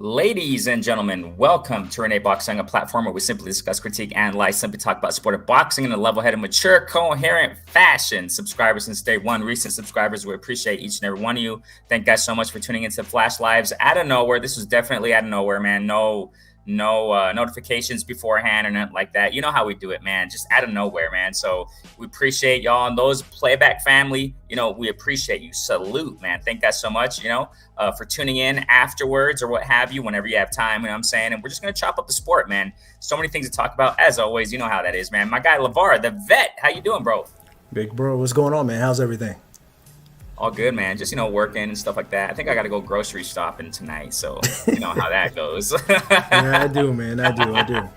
Ladies and gentlemen, welcome to Renee Boxing, a platform where we simply discuss, critique, analyze, simply talk about sport of boxing in a level-headed, mature, coherent fashion. Subscribers since day one, recent subscribers, we appreciate each and every one of you. Thank you guys so much for tuning into Flash Lives out of nowhere. This was definitely out of nowhere, man. No notifications beforehand or nothing like that. You know how we do it, man. Just out of nowhere, man. So we appreciate y'all and those playback family. We appreciate you. Salute, man. Thank you guys so much, for tuning in afterwards or what have you, whenever you have time, you know what I'm saying? And we're just going to chop up the sport, man. So many things to talk about. As always, you know how that is, man. My guy, LeVar, the vet. How you doing, bro? Big bro, what's going on, man? How's everything? All good, man. Just, working and stuff like that. I think I got to go grocery shopping tonight. So, you know how that goes. Yeah, I do, man. I do.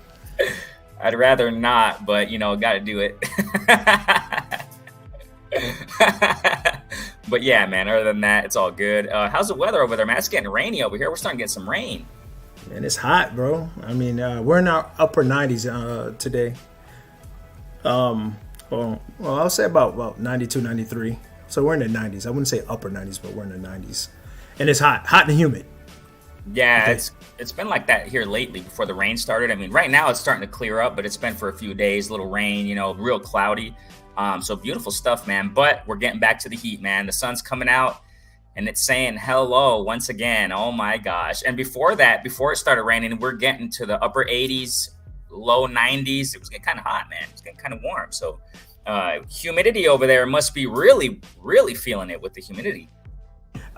I'd rather not, but, got to do it. But yeah, man, other than that, it's all good. How's the weather over there, man? It's getting rainy over here. We're starting to get some rain. Man, it's hot, bro. I mean, we're in our upper 90s today. Well, I'll say about 92, 93. So we're in the 90s. I wouldn't say upper 90s, but we're in the 90s. And it's hot and humid. Yeah, okay. It's been like that here lately before the rain started. I mean, right now it's starting to clear up, but it's been for a few days, little rain, real cloudy. So beautiful stuff, man. But we're getting back to the heat, man. The sun's coming out and it's saying hello once again. Oh my gosh. And before it started raining, we're getting to the upper 80s, low 90s. It was getting kind of hot, man. It was getting kind of warm. So humidity over there must be really, really feeling it with the humidity.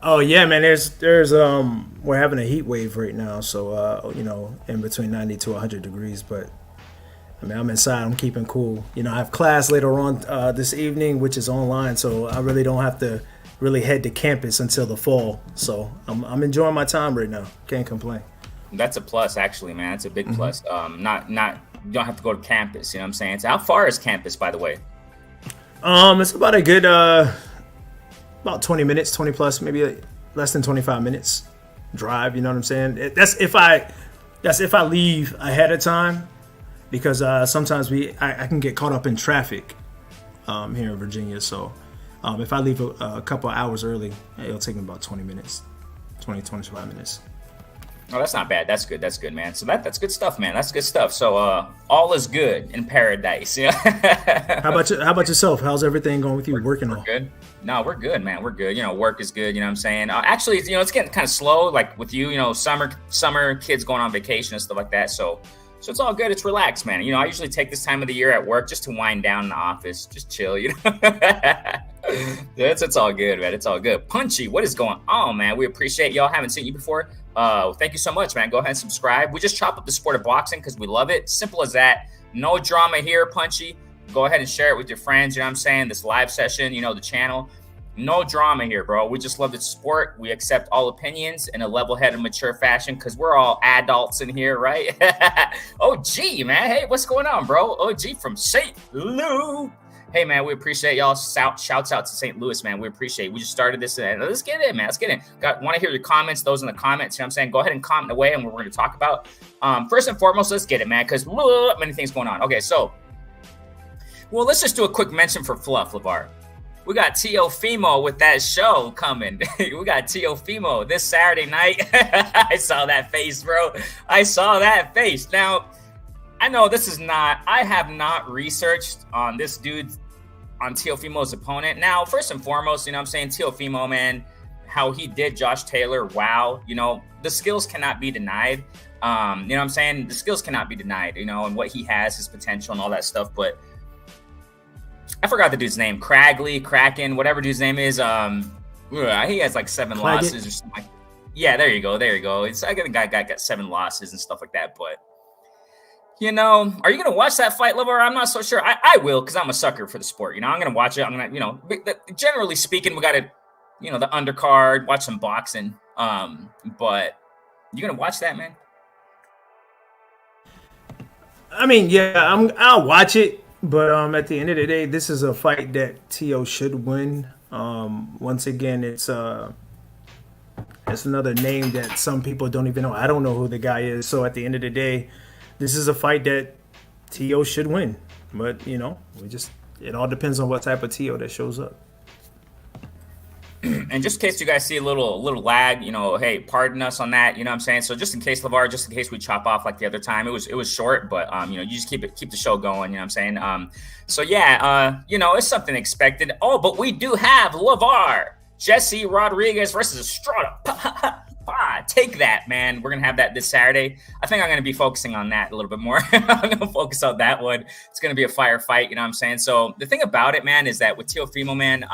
Oh yeah, man. There's we're having a heat wave right now. So, in between 90 to 100 degrees, but I mean, I'm inside. I'm keeping cool. I have class later on this evening, which is online, so I really don't have to really head to campus until the fall. So I'm enjoying my time right now. Can't complain. That's a plus, actually, man. It's a big plus. Not you don't have to go to campus. You know what I'm saying? So how far is campus, by the way? It's about a good about 20 minutes, 20 plus, maybe less than 25 minutes drive. You know what I'm saying? That's if I leave ahead of time. Because sometimes I can get caught up in traffic here in Virginia. So if I leave a couple of hours early, it'll take me about 20 minutes, 25 minutes. Oh, that's not bad. That's good, man. So that's good stuff, man. That's good stuff. So all is good in paradise. How about yourself? How's everything going with you? Working on? Good. No, we're good, man. We're good. Work is good. You know what I'm saying? Actually, it's getting kind of slow. Like with you, summer kids going on vacation and stuff like that. So it's all good. It's relaxed, man. I usually take this time of the year at work just to wind down in the office, just chill, It's all good, man. It's all good. Punchy, what is going on, man? We appreciate y'all. Haven't seen you before. Thank you so much, man. Go ahead and subscribe. We just chop up the sport of boxing because we love it. Simple as that. No drama here, Punchy. Go ahead and share it with your friends. You know what I'm saying? This live session, the channel. No drama here, bro. We just love the sport. We accept all opinions in a level-headed, mature fashion because we're all adults in here, right? OG, man. Hey, what's going on, bro? OG from St. Louis. Hey, man, we appreciate y'all. Shouts out to St. Louis, man. We appreciate it. We just started this. Let's get it, man. Let's get it. Want to hear your comments, those in the comments. You know what I'm saying? Go ahead and comment away on what we're going to talk about. First and foremost, let's get it, man, because many things going on. Okay, so, let's just do a quick mention for Fluff, LeVar. We got Teofimo with that show coming. We got Teofimo this Saturday night. I saw that face, bro. I saw that face. Now, I know I have not researched on this dude, on Teofimo's opponent. Now, first and foremost, I'm saying Teofimo, man, how he did Josh Taylor. Wow. The skills cannot be denied. You know what I'm saying? The skills cannot be denied, and what he has, his potential and all that stuff. But I forgot the dude's name. Kraken, whatever dude's name is. He has like 7 losses or something. Yeah, there you go. I think the guy got 7 losses and stuff like that. But, are you going to watch that fight, LeVar? I'm not so sure. I will because I'm a sucker for the sport. I'm going to watch it. I'm going to, generally speaking, we got to, the undercard, watch some boxing. But you going to watch that, man? I mean, yeah, I'll watch it. But at the end of the day, this is a fight that Teo should win. Once again, it's another name that some people don't even know. I don't know who the guy is. So at the end of the day, this is a fight that Teo should win. But it all depends on what type of Teo that shows up. and just in case you guys see a little lag, hey, pardon us on that. You know what I'm saying? So just in case, LeVar, just in case we chop off like the other time, it was short, but you just keep the show going. You know what I'm saying? So yeah, it's something expected. Oh, but we do have LeVar, Jesse Rodriguez versus Estrada. Take that, man. We're going to have that this Saturday. I think I'm going to be focusing on that a little bit more. I'm going to focus on that one. It's going to be a fire fight, you know what I'm saying? So the thing about it, man, is that with Teofimo, man,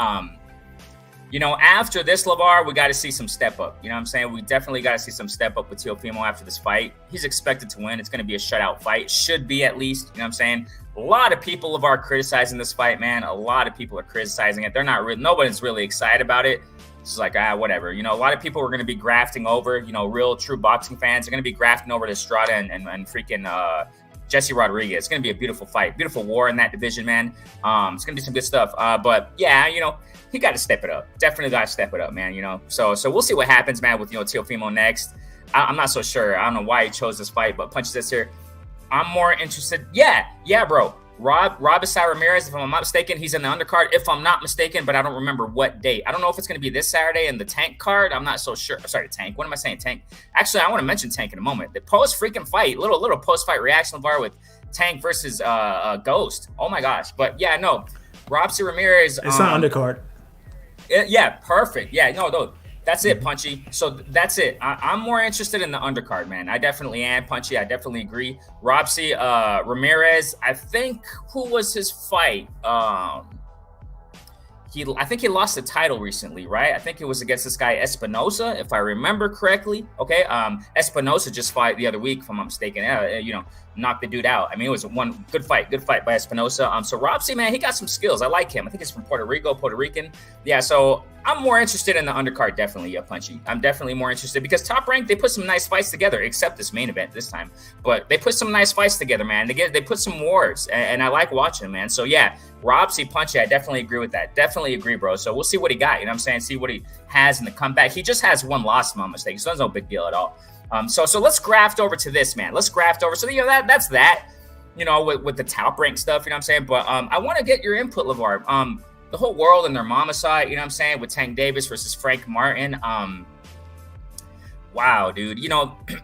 after this, LeVar, we got to see some step up. You know what I'm saying? We definitely got to see some step up with Teofimo after this fight. He's expected to win. It's going to be a shutout fight. Should be, at least. You know what I'm saying? A lot of people, LeVar, criticizing this fight, man. A lot of people are criticizing it. They're not really, nobody's really excited about it. It's like, whatever. A lot of people are going to be grafting over, real true boxing fans are going to be grafting over to Estrada and freaking Jesse Rodriguez. It's going to be a beautiful fight, beautiful war in that division, man. It's going to be some good stuff. But yeah, he got to step it up. Definitely got to step it up, man. So we'll see what happens, man, with Teofimo next. I'm not so sure. I don't know why he chose this fight, but punches this here. I'm more interested. Yeah, bro. Robisai Ramirez, if I'm not mistaken, he's in the undercard, if I'm not mistaken, but I don't remember what date. I don't know if it's going to be this Saturday in the Tank card. I'm not so sure. Sorry, Tank. What am I saying? Tank. Actually, I want to mention Tank in a moment. The post-freaking fight, little post-fight reaction bar with Tank versus Ghost. Oh, my gosh. But, yeah, no. Robisai Ramirez. It's not undercard. Yeah, perfect. Yeah, no. That's it, Punchy. So that's it. I'm more interested in the undercard, man. I definitely am, Punchy. I definitely agree. Robisai Ramirez, I think, who was his fight? I think he lost the title recently, right? I think it was against this guy Espinosa, if I remember correctly. Okay, Espinosa just fought the other week, if I'm not mistaken. Knocked the dude out. I mean, it was one good fight by Espinosa. So Robisai, man, he got some skills. I like him. I think he's from Puerto Rican. Yeah, so I'm more interested in the undercard, definitely, Punchy. I'm definitely more interested because Top Rank, they put some nice fights together, except this main event this time. But they put some nice fights together, man. They put some wars, and I like watching, man. So yeah, Robisai, Punchy, I definitely agree with that. Definitely agree, bro. So we'll see what he got. You know what I'm saying? See what he has in the comeback. He just has one loss, if I'm not mistaken. So that's no big deal at all. So let's graft over to this, man. Let's graft over. So that's that. With the Top Rank stuff. You know what I'm saying? But I want to get your input, LeVar. The whole world and their mama side. You know what I'm saying? With Tank Davis versus Frank Martin. Wow, dude.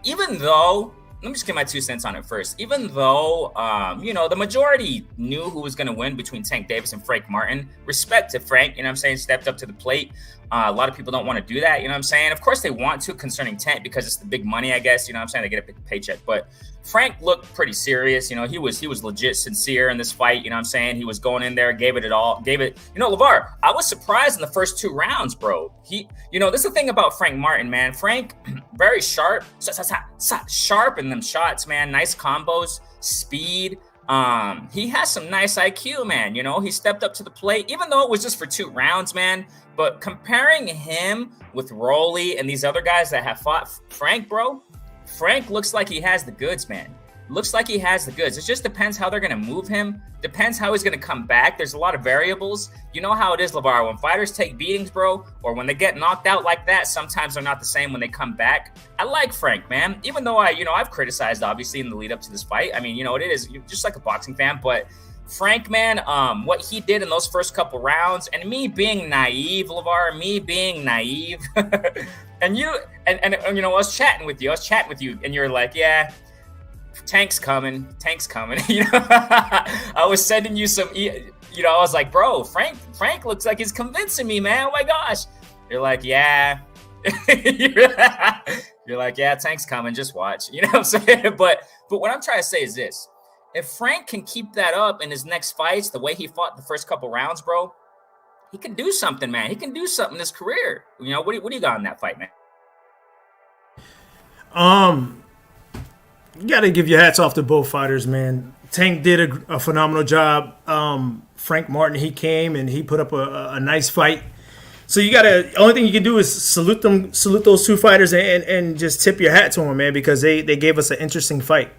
Even though. Let me just get my 2 cents on it first. Even though, the majority knew who was going to win between Tank Davis and Frank Martin, respect to Frank, you know what I'm saying, stepped up to the plate. A lot of people don't want to do that, you know what I'm saying? Of course they want to concerning Tank because it's the big money, I guess, you know what I'm saying? They get a big paycheck. But Frank looked pretty serious. He was legit sincere in this fight, you know what I'm saying? He was going in there, gave it all. LeVar, I was surprised in the first 2 rounds, bro. This is the thing about Frank Martin, man. Frank, very sharp, sharp in them shots, man. Nice combos, speed. He has some nice IQ, man. He stepped up to the plate, even though it was just for 2 rounds, man. But comparing him with Rolly and these other guys that have fought Frank, bro, Frank looks like he has the goods, man. Looks like he has the goods. It just depends how they're going to move him. Depends how he's going to come back. There's a lot of variables. You know how it is, LeVar. When fighters take beatings, bro, or when they get knocked out like that, sometimes they're not the same when they come back. I like Frank, man. Even though I've criticized, obviously, in the lead up to this fight. I mean, it is just like a boxing fan. But Frank, man, what he did in those first couple rounds, and me being naive, LeVar, and I was chatting with you, and you're like, yeah, Tank's coming. I was sending you some, I was like, bro, Frank looks like he's convincing me, man. Oh my gosh. You're like, yeah. You're like, yeah, Tank's coming. Just watch. You know what I'm saying? But what I'm trying to say is this. If Frank can keep that up in his next fights, the way he fought the first couple rounds, bro, he can do something, man. He can do something in his career. What do you got in that fight, man? You got to give your hats off to both fighters, man. Tank did a phenomenal job. Frank Martin, he came and he put up a nice fight. So the only thing you can do is salute those 2 fighters and just tip your hat to them, man, because they gave us an interesting fight.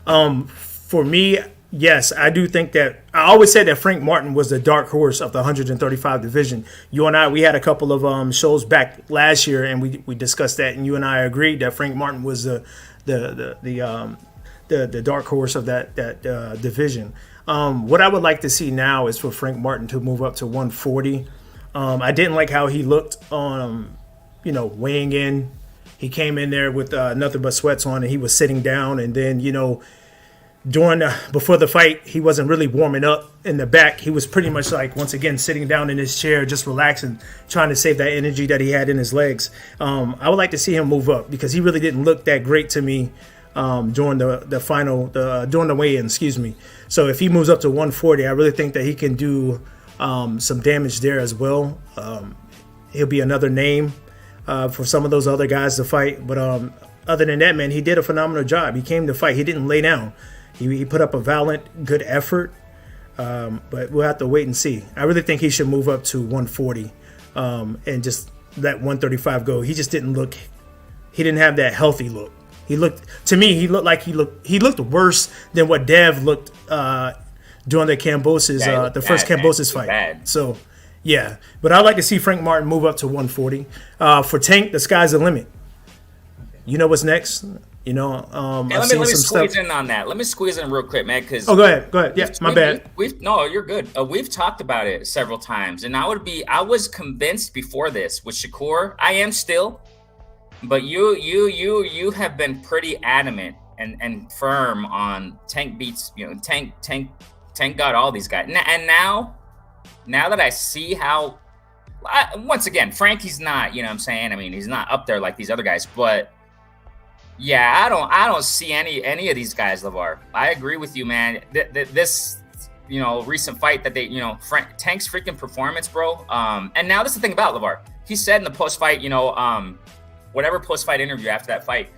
For me, yes, I do think that I always said that Frank Martin was the dark horse of the 135 division. You and I, we had a couple of shows back last year, and we discussed that, and you and I agreed that Frank Martin was the dark horse of that division. What I would like to see now is for Frank Martin to move up to 140. I didn't like how he looked on, weighing in. He came in there with nothing but sweats on, and he was sitting down. And then, before the fight, he wasn't really warming up in the back. He was pretty much like, once again, sitting down in his chair, just relaxing, trying to save that energy that he had in his legs. I would like to see him move up because he really didn't look that great to me during during the weigh-in, excuse me. So if he moves up to 140, I really think that he can do some damage there as well. He'll be another name for some of those other guys to fight. But other than that, man, he did a phenomenal job. He came to fight. He didn't lay down. He put up a valiant, good effort. But we'll have to wait and see. I really think he should move up to 140 and just let 135 go. He just didn't look. He didn't have that healthy look. He looked worse than what Dev looked during the first Kambosos fight. Bad. So, yeah. But I'd like to see Frank Martin move up to 140. For Tank, the sky's the limit. You know what's next? Let me squeeze in on that. Let me squeeze in real quick, man. Because go ahead. Yeah, my bad. No, you're good. We've talked about it several times, and I was convinced before this with Shakur. I am still. But you have been pretty adamant and firm on Tank beats, Tank got all these guys. And now that I see how, once again, Frankie's not, you know what I'm saying? I mean, he's not up there like these other guys, but yeah, I don't see any of these guys, LeVar. I agree with you, man. This, recent fight that they, Tank's freaking performance, bro. And now this is the thing about LeVar. He said in the post-fight, whatever post-fight interview after that fight,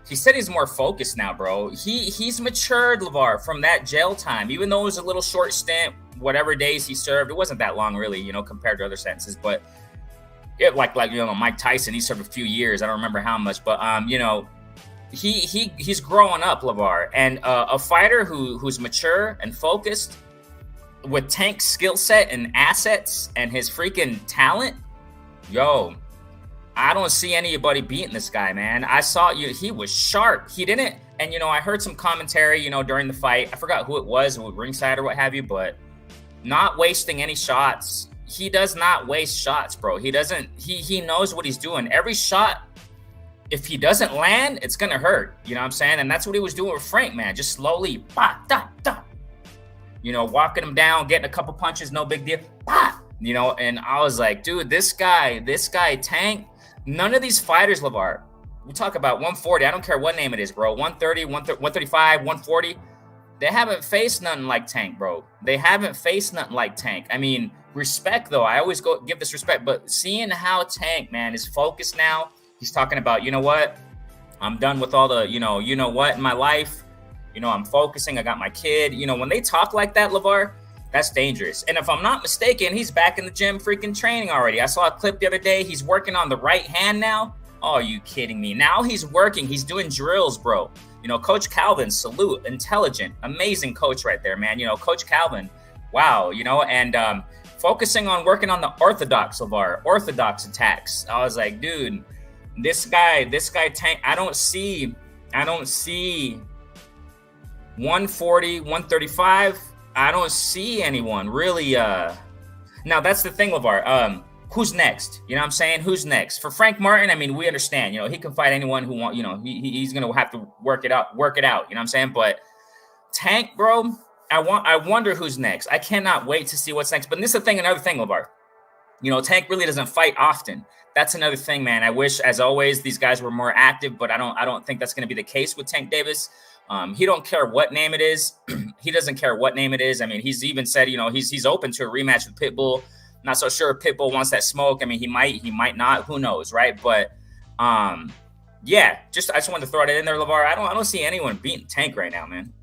he said he's more focused now, bro. He's matured, LeVar, from that jail time. Even though it was a little short stint, whatever days he served, it wasn't that long, really, compared to other sentences. But it like Mike Tyson, he served a few years. I don't remember how much, but he's growing up, LeVar, and a fighter who's mature and focused with Tank's skill set and assets and his freaking talent, I don't see anybody beating this guy, man. I saw he was sharp. He didn't, and I heard some commentary, during the fight. I forgot who it was, ringside or what have you, but not wasting any shots. He does not waste shots, bro. He doesn't. He knows what he's doing. Every shot, if he doesn't land, it's gonna hurt. You know what I'm saying? And that's what he was doing with Frank, man. Just slowly, bah, da, da. Walking him down, getting a couple punches, no big deal. Bah, and I was like, dude, this guy, Tank. None of these fighters, LeVar, we talk about 140. I don't care what name it is, bro. 130, 135, 140. They haven't faced nothing like Tank, bro. They haven't faced nothing like Tank. I mean, respect, though. I always give this respect. But seeing how Tank, man, is focused now. He's talking about, you know what? I'm done with all the, what in my life. I'm focusing. I got my kid. When they talk like that, LeVar, that's dangerous. And if I'm not mistaken, he's back in the gym freaking training already. I saw a clip the other day. He's working on the right hand now. Oh, are you kidding me? Now he's working. He's doing drills, bro. Coach Calvin, salute. Intelligent. Amazing coach right there, man. Coach Calvin. Wow. And focusing on working on the orthodox, LeVar. Orthodox attacks. I was like, dude, this guy Tank. I don't see 140, 135. I don't see anyone really. Now that's the thing, LeVar. Who's next? You know what I'm saying? Who's next? For Frank Martin, I mean, we understand. He can fight anyone who wants. He's gonna have to work it out. You know what I'm saying? But Tank, bro, I wonder who's next. I cannot wait to see what's next. But this is another thing, LeVar. Tank really doesn't fight often. That's another thing, man. I wish, as always, these guys were more active, but I don't think that's going to be the case with Tank Davis. He don't care what name it is. He doesn't care what name it is. I mean, he's even said, he's open to a rematch with Pitbull. Not so sure if Pitbull wants that smoke. I mean, he might not. Who knows, right? But yeah, I just wanted to throw that in there, LeVar. I don't see anyone beating Tank right now, man.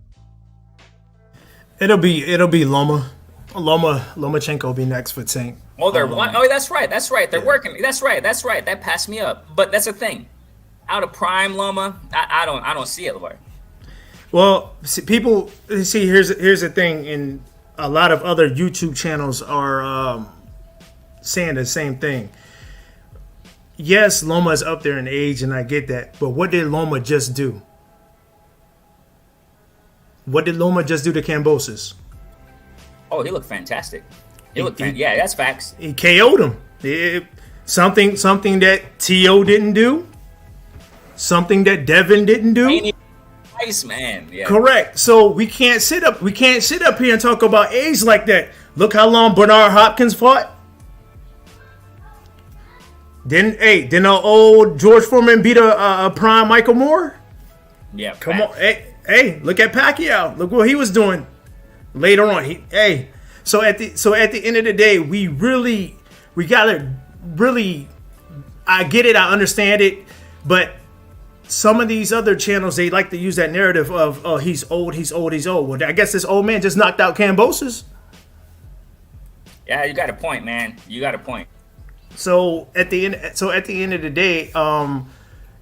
It'll be Loma. Lomachenko will be next for Tank. Oh, they're one. Oh, that's right. They're working. That's right. That passed me up. But that's the thing. Out of prime Loma, I don't see it, LeVar. Well, here's the thing, and a lot of other YouTube channels are saying the same thing. Yes, Loma is up there in age, and I get that, but what did Loma just do? What did Loma just do to Kambosos? Oh, he looked fantastic. He looked yeah, that's facts. He KO'd him. Something that T.O. didn't do. Something that Devin didn't do. Nice man. Yeah. Correct. So we can't sit up here and talk about age like that. Look how long Bernard Hopkins fought. Didn't old George Foreman beat a prime Michael Moore? Yeah. Come on. Hey, look at Pacquiao. Look what he was doing later on. So at the end of the day, we gotta really, I get it, I understand it, but some of these other channels, they like to use that narrative of, oh, he's old. Well, I guess this old man just knocked out Kambosos. Yeah, you got a point, man. You got a point. So at the end of the day,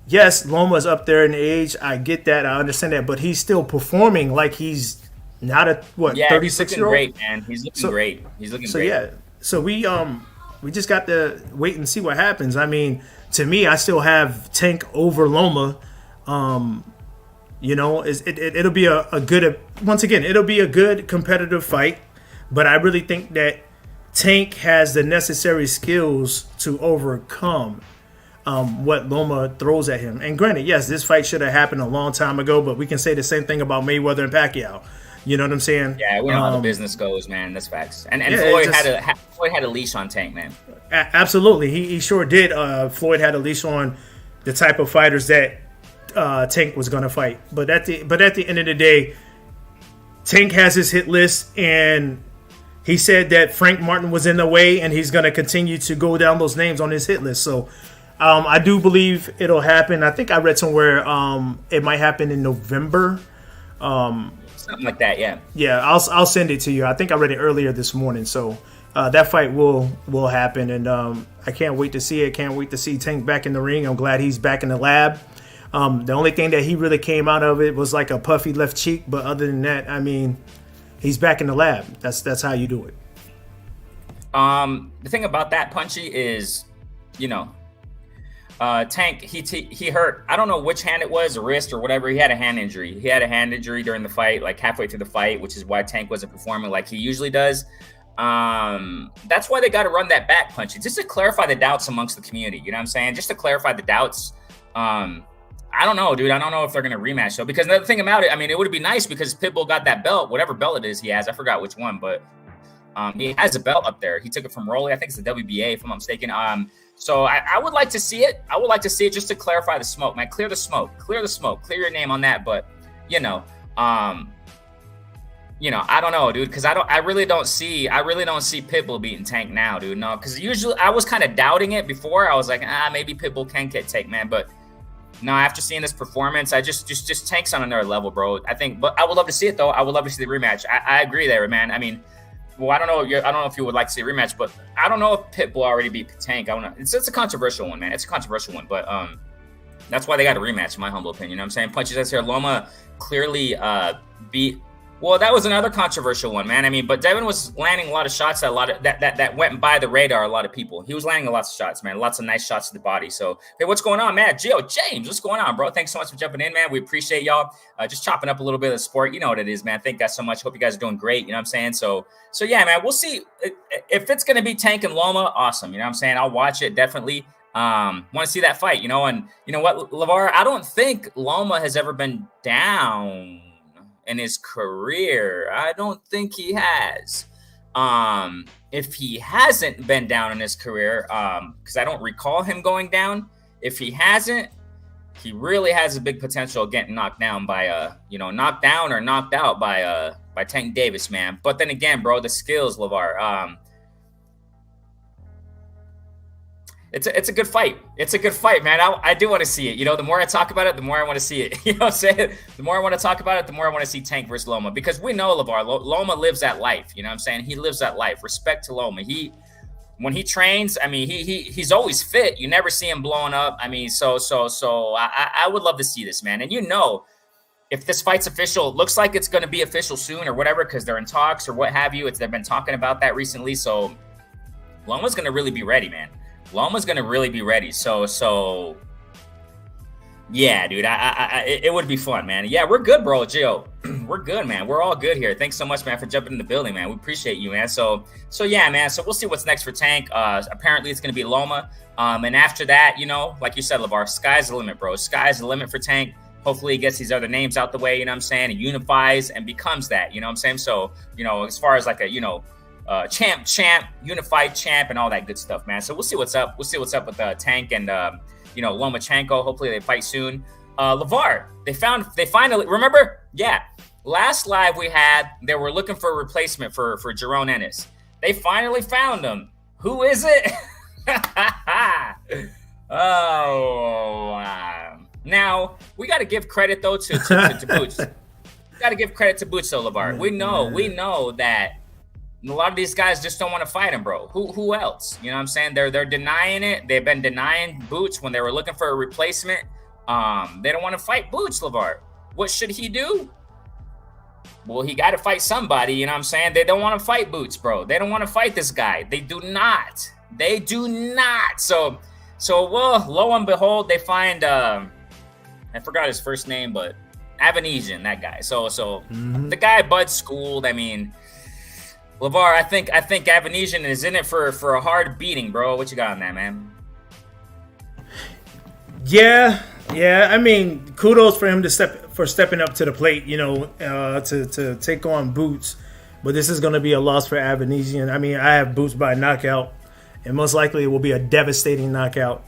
yes, Loma's up there in age. I get that. I understand that, but he's still performing like he's not a 36-year-old. Great, man. He's looking great. He's looking great. Yeah. So we just got to wait and see what happens. I mean, to me, I still have Tank over Loma. It'll be a good, once again, it'll be a good competitive fight, but I really think that Tank has the necessary skills to overcome what Loma throws at him. And granted, yes, this fight should have happened a long time ago, but we can say the same thing about Mayweather and Pacquiao. You know what I'm saying? Yeah, we know how the business goes, man. That's facts. And yeah, Floyd had a leash on Tank, man. Absolutely, he sure did. Floyd had a leash on the type of fighters that Tank was going to fight. But at the end of the day, Tank has his hit list, and he said that Frank Martin was in the way, and he's going to continue to go down those names on his hit list. So I do believe it'll happen. I think I read somewhere it might happen in November. Something like that, yeah. Yeah, I'll send it to you. I think I read it earlier this morning. So that fight will happen, and I can't wait to see it. Can't wait to see Tank back in the ring. I'm glad he's back in the lab. The only thing that he really came out of it was like a puffy left cheek, but other than that, I mean, he's back in the lab. That's how you do it. The thing about that, Punchy, is, Tank, he hurt, I don't know which hand it was, a wrist or whatever. He had a hand injury. He had a hand injury during the fight, like halfway through the fight, which is why Tank wasn't performing like he usually does. That's why they got to run that back, Punchy, just to clarify the doubts amongst the community. You know what I'm saying? Just to clarify the doubts. I don't know, dude. I don't know if they're going to rematch, though, because the thing about it, I mean, it would be nice because Pitbull got that belt, whatever belt it is he has. I forgot which one, but he has a belt up there. He took it from Rolly. I think it's the WBA, if I'm not mistaken. So I would like to see it. I would like to see it just to clarify the smoke, man. Clear the smoke. Clear your name on that. But, I don't know, dude, because I really don't see Pitbull beating Tank now, dude. No, because usually I was kind of doubting it before. I was like, maybe Pitbull can get Tank, man. But no, after seeing this performance, I just Tank's on another level, bro. I think, but I would love to see it, though. I would love to see the rematch. I agree there, man. I mean, well, I don't know if you would like to see a rematch, but I don't know if Pitbull already beat Tank. I don't know. It's a controversial one, man. It's a controversial one, but that's why they got a rematch, in my humble opinion. You know what I'm saying? Punches us here. Loma clearly beat. Well, that was another controversial one, man. I mean, but Devin was landing a lot of shots that went by the radar. A lot of people. He was landing lots of shots, man. Lots of nice shots to the body. So, hey, what's going on, man? James, what's going on, bro? Thanks so much for jumping in, man. We appreciate y'all. Just chopping up a little bit of the sport. You know what it is, man. Thank you guys so much. Hope you guys are doing great. You know what I'm saying? So yeah, man. We'll see if it's gonna be Tank and Loma. Awesome. You know what I'm saying? I'll watch it definitely. Want to see that fight, and you know what, LeVar, I don't think Loma has ever been down in his career. I don't think he has. If he hasn't been down in his career, because I don't recall him going down. If he hasn't, he really has a big potential of getting knocked down by knocked down or knocked out by Tank Davis, man. But then again, bro, the skills, LeVar. It's a good fight. It's a good fight, man. I do want to see it. The more I talk about it, the more I want to see it. You know what I'm saying? The more I want to talk about it, the more I want to see Tank versus Loma. Because we know LeVar. Loma lives that life. You know what I'm saying? He lives that life. Respect to Loma. When he trains, I mean, he's always fit. You never see him blowing up. I mean, so I would love to see this, man. And if this fight's official, it looks like it's going to be official soon or whatever, because they're in talks or what have you. They've been talking about that recently. So Loma's going to really be ready, man. Loma's going to really be ready. So Yeah, dude. It would be fun, man. Yeah, we're good, bro. Gio, we're good, man. We're all good here. Thanks so much, man, for jumping in the building, man. We appreciate you, man. So yeah, man. So we'll see what's next for Tank. Apparently it's gonna be Loma. And after that, you know, like you said, LeVar, sky's the limit, bro. Sky's the limit for Tank. Hopefully he gets these other names out the way, you know what I'm saying, and unifies and becomes that, you know what I'm saying? So, you know, as far as like a, you know, champ, unified champ and all that good stuff, man. So we'll see what's up. We'll see what's up with Tank and, you know, Lomachenko. Hopefully they fight soon. LeVar, they finally, remember? Yeah. Last live we had, they were looking for a replacement for Jaron Ennis. They finally found him. Who is it? Now, we got to give credit, though, to Boots. Got to give credit to Boots, though, LeVar. We know that a lot of these guys just don't want to fight him, bro. Who else? You know what I'm saying? They're denying it. They've been denying Boots when they were looking for a replacement. They don't want to fight Boots, LeVar. What should he do? Well, he got to fight somebody, you know what I'm saying? They don't want to fight Boots, bro. They don't want to fight this guy. They do not. They do not. So well, lo and behold, they find I forgot his first name, but Avanesian, that guy. So the guy Bud schooled. I mean, LeVar, I think Avanesian is in it for a hard beating, bro. What you got on that, man? Yeah. I mean, kudos for him for stepping up to the plate, you know, to take on Boots. But this is going to be a loss for Avanesian. I mean, I have Boots by knockout, and most likely it will be a devastating knockout.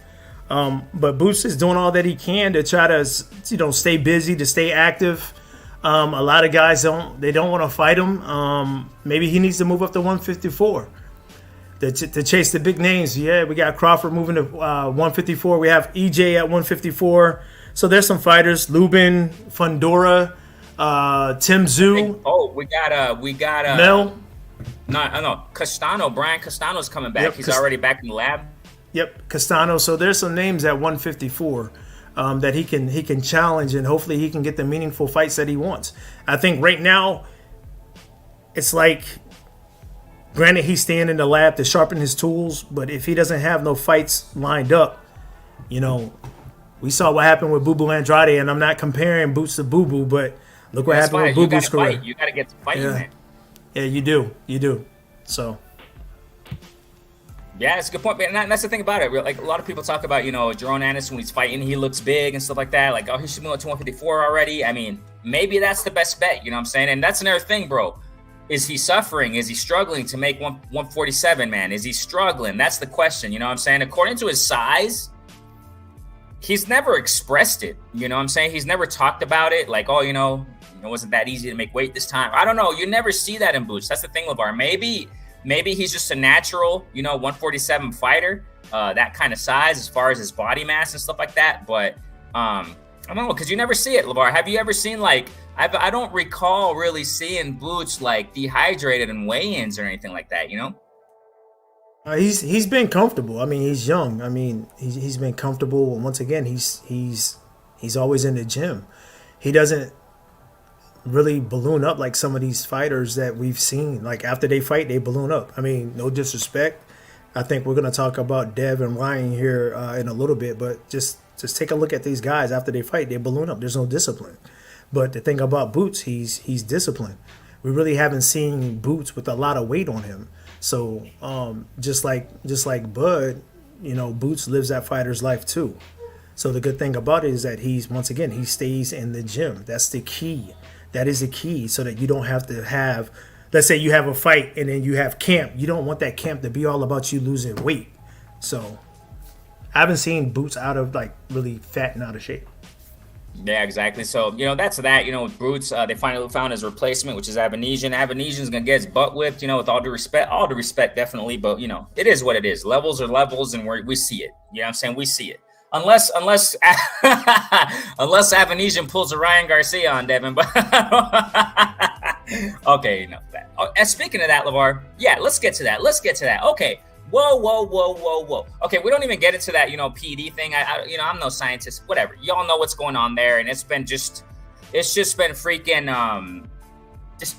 But Boots is doing all that he can to try to, you know, stay busy, to stay active. A lot of guys don't want to fight him. Maybe he needs to move up to 154 to chase the big names. Yeah, we got Crawford moving to 154. We have EJ at 154. So there's some fighters: Lubin, Fundora, Tim Zhu. We got Mel. No, Castano. Brian Castano's coming back. Yep, He's already back in the lab. Yep, Castano. So there's some names at 154 that he can challenge, and hopefully he can get the meaningful fights that he wants. I think right now it's like, granted, he's staying in the lab to sharpen his tools, but if he doesn't have no fights lined up, you know, we saw what happened with Boo Boo Andrade, and I'm not comparing Boots to Boo Boo, but look what happened with Boo Boo's career. You got to get to fighting, man. Yeah, you do. So. Yeah, it's a good point, man. And that's the thing about it. Like, a lot of people talk about, you know, Jaron Ennis when he's fighting, he looks big and stuff like that. Like, oh, he should move up to 154 already. I mean, maybe that's the best bet, you know what I'm saying? And that's another thing, bro. Is he suffering? Is he struggling to make 147, man? Is he struggling? That's the question, you know what I'm saying? According to his size, he's never expressed it, you know what I'm saying? He's never talked about it, like, oh, you know, it wasn't that easy to make weight this time. I don't know. You never see that in Boots. That's the thing, LeVar. Maybe he's just a natural, you know, 147 fighter, that kind of size as far as his body mass and stuff like that. But I don't know, because you never see it, LeVar. Have you ever seen, like, I don't recall really seeing Boots, like, dehydrated in weigh-ins or anything like that, you know? He's been comfortable. I mean, he's young. I mean, he's been comfortable. And once again, he's always in the gym. He doesn't really balloon up like some of these fighters that we've seen. Like, after they fight, they balloon up. I mean, no disrespect. I think we're going to talk about Dev and Ryan here in a little bit, but just take a look at these guys. After they fight, they balloon up. There's no discipline. But the thing about Boots, he's disciplined. We really haven't seen Boots with a lot of weight on him. So just like Bud, you know, Boots lives that fighter's life too. So the good thing about it is that he stays in the gym. That's the key. That is the key, so that you don't have to have, let's say you have a fight and then you have camp. You don't want that camp to be all about you losing weight. So I haven't seen Boots out of, like, really fat and out of shape. Yeah, exactly. So, you know, that's that. You know, with Boots, they finally found his replacement, which is Avanesian. Avanesian's going to get his butt whipped, you know, with all due respect, definitely. But, you know, it is what it is. Levels are levels, and we see it. You know what I'm saying? We see it. Unless Avanesian pulls a Ryan Garcia on Devin, but okay, enough of that. And speaking of that, LeVar, yeah, let's get to that. Okay, whoa. Okay, we don't even get into that, you know, PD thing. I'm no scientist. Whatever. Y'all know what's going on there, and it's just been freaking just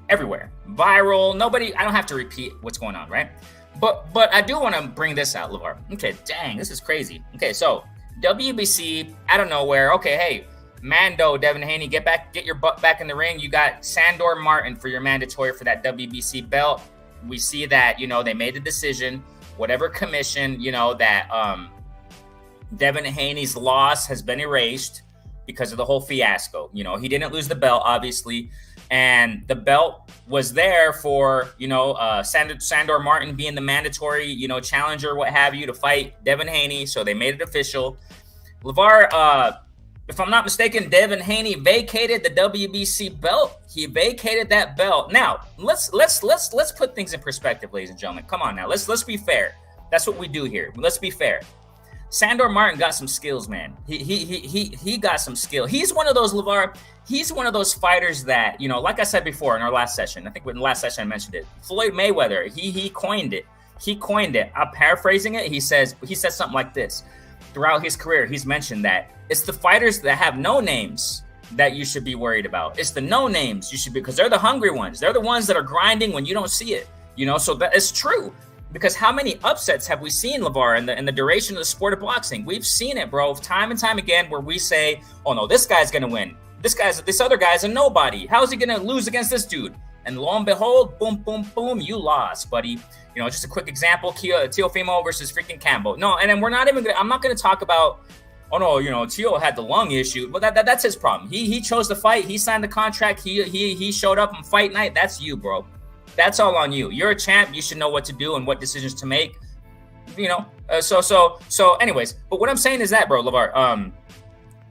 everywhere, viral. I don't have to repeat what's going on, right? But I do want to bring this out, LeVar. Okay, dang, this is crazy. Okay, so WBC out of nowhere. Okay, hey, Mando, Devin Haney, get your butt back in the ring. You got Sandor Martin for your mandatory for that WBC belt. We see that, they made the decision, whatever commission, that Devin Haney's loss has been erased because of the whole fiasco. He didn't lose the belt, obviously. And the belt was there for, Sandor Martin being the mandatory, challenger, what have you, to fight Devin Haney. So they made it official. LeVar, if I'm not mistaken, Devin Haney vacated the WBC belt. He vacated that belt. Now, let's put things in perspective, ladies and gentlemen. Come on now. Let's be fair. That's what we do here. Let's be fair. Sandor Martin got some skills, man. He got some skill. He's one of those, LeVar, he's one of those fighters that, like I said before in our last session, I think in the last session I mentioned it, Floyd Mayweather, he coined it. He coined it. I'm paraphrasing it. He said something like this. Throughout his career, he's mentioned that it's the fighters that have no names that you should be worried about. It's the no names you should be, because they're the hungry ones. They're the ones that are grinding when you don't see it. So that is true. Because how many upsets have we seen, LeVar, in the duration of the sport of boxing? We've seen it, bro, time and time again, where we say, oh no, this guy's gonna win. This other guy's a nobody. How is he gonna lose against this dude? And lo and behold, boom, boom, boom, you lost, buddy. Just a quick example, Teofimo versus freaking Campbell. No, and then I'm not gonna talk about, oh no, Teo had the lung issue. But that's his problem. He chose to fight. He signed the contract. He showed up on fight night. That's you, bro. That's all on you. You're a champ. You should know what to do and what decisions to make. So anyways, but what I'm saying is that, bro, LeVar,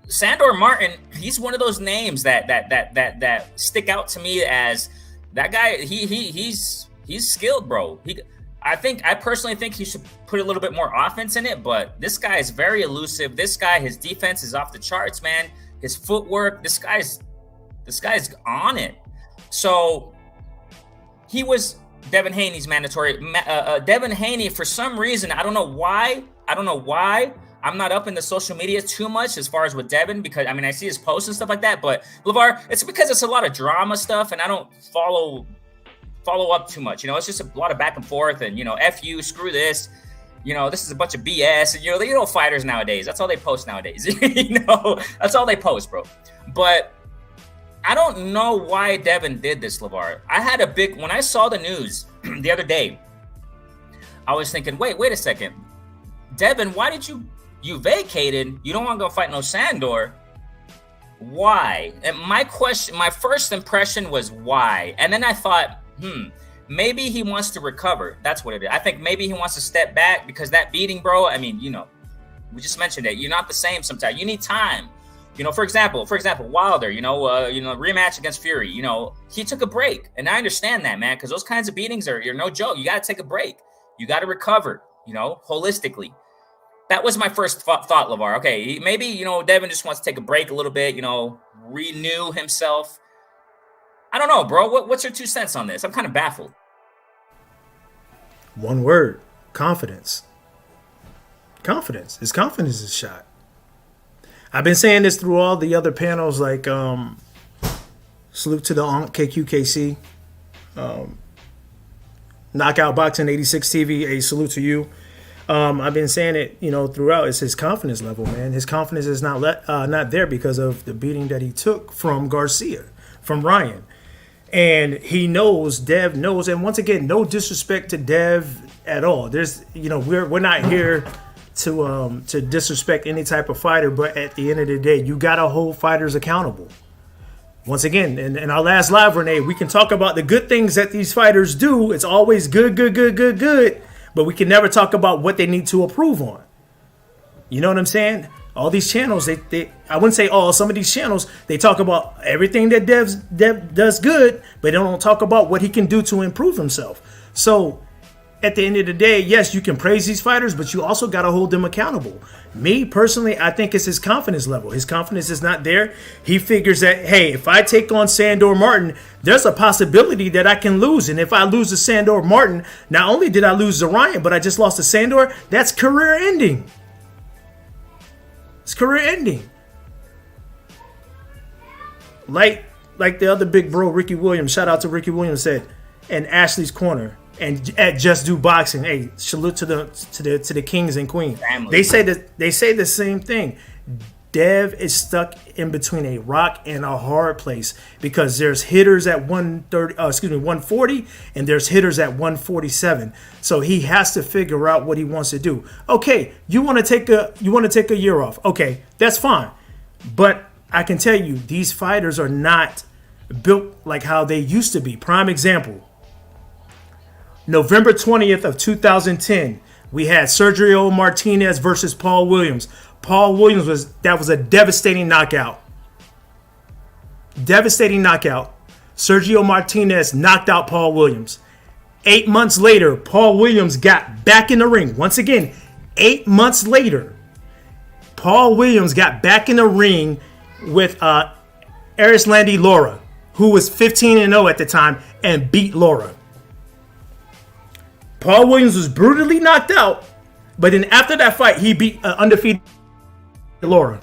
Sandor Martin, he's one of those names that stick out to me as that guy. He's skilled, bro. I personally think he should put a little bit more offense in it, but this guy is very elusive. This guy, his defense is off the charts, man. His footwork, this guy's on it. So he was Devin Haney's mandatory. Devin Haney, for some reason, I don't know why. I'm not up in the social media too much as far as with Devin, because I see his posts and stuff like that. But LeVar, it's because it's a lot of drama stuff, and I don't follow up too much. It's just a lot of back and forth, and F you, screw this. This is a bunch of BS. And, fighters nowadays, that's all they post nowadays. That's all they post, bro. But I don't know why Devin did this, LeVar. When I saw the news the other day, I was thinking, wait a second. Devin, why did you vacated? You don't want to go fight no Sandor. Why? And my first impression was why? And then I thought, maybe he wants to recover. That's what it is. I think maybe he wants to step back because that beating, bro, we just mentioned it. You're not the same sometimes. You need time. For example, Wilder, rematch against Fury, he took a break. And I understand that, man, because those kinds of beatings you're no joke. You got to take a break. You got to recover, holistically. That was my first thought, LeVar. Okay, maybe, Devin just wants to take a break a little bit, renew himself. I don't know, bro. What's your 2 cents on this? I'm kind of baffled. One word, confidence. Confidence. His confidence is shot. I've been saying this through all the other panels, like salute to the KQKC, Knockout Boxing 86 TV, a salute to you. I've been saying it, throughout. It's his confidence level, man. His confidence is not there because of the beating that he took from Garcia, from Ryan. And he knows, Dev knows, and once again, no disrespect to Dev at all. There's, we're not here to disrespect any type of fighter, but at the end of the day, you gotta hold fighters accountable. Once again, in our last live, Renee, we can talk about the good things that these fighters do. It's always good, but we can never talk about what they need to improve on. You know what I'm saying? All these channels, I wouldn't say all, some of these channels, they talk about everything that Dev does good, but they don't talk about what he can do to improve himself. So at the end of the day, yes, you can praise these fighters, but you also got to hold them accountable. Me, personally, I think it's his confidence level. His confidence is not there. He figures that, hey, if I take on Sandor Martin, there's a possibility that I can lose. And if I lose to Sandor Martin, not only did I lose to Ryan, but I just lost to Sandor, that's career ending. It's career ending. Like the other big bro, Ricky Williams, shout out to Ricky Williams, said, in Ashley's Corner, and at Just Do Boxing. Hey, salute to the kings and queens. Family. They say the same thing. Dev is stuck in between a rock and a hard place because there's hitters at 140, and there's hitters at 147. So he has to figure out what he wants to do. Okay, you want to take a year off. Okay, that's fine. But I can tell you, these fighters are not built like how they used to be. Prime example. November 20th of 2010, we had Sergio Martinez versus Paul Williams. Paul Williams was a devastating knockout. Devastating knockout. Sergio Martinez knocked out Paul Williams. 8 months later, Paul Williams got back in the ring. Once again, 8 months later, Paul Williams got back in the ring with Erislandy Lara, who was 15-0 at the time, and beat Lara. Paul Williams was brutally knocked out, but then after that fight, he beat undefeated Lara.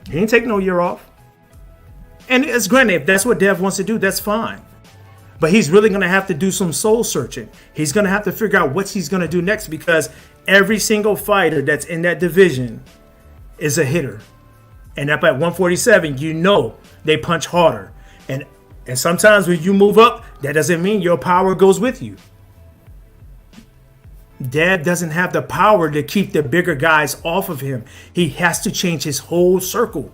He didn't take no year off. And it's granted, if that's what Dev wants to do, that's fine. But he's really going to have to do some soul searching. He's going to have to figure out what he's going to do next, because every single fighter that's in that division is a hitter. And up at 147, you know they punch harder. And sometimes when you move up, that doesn't mean your power goes with you. Dev doesn't have the power to keep the bigger guys off of him. He has to change his whole circle.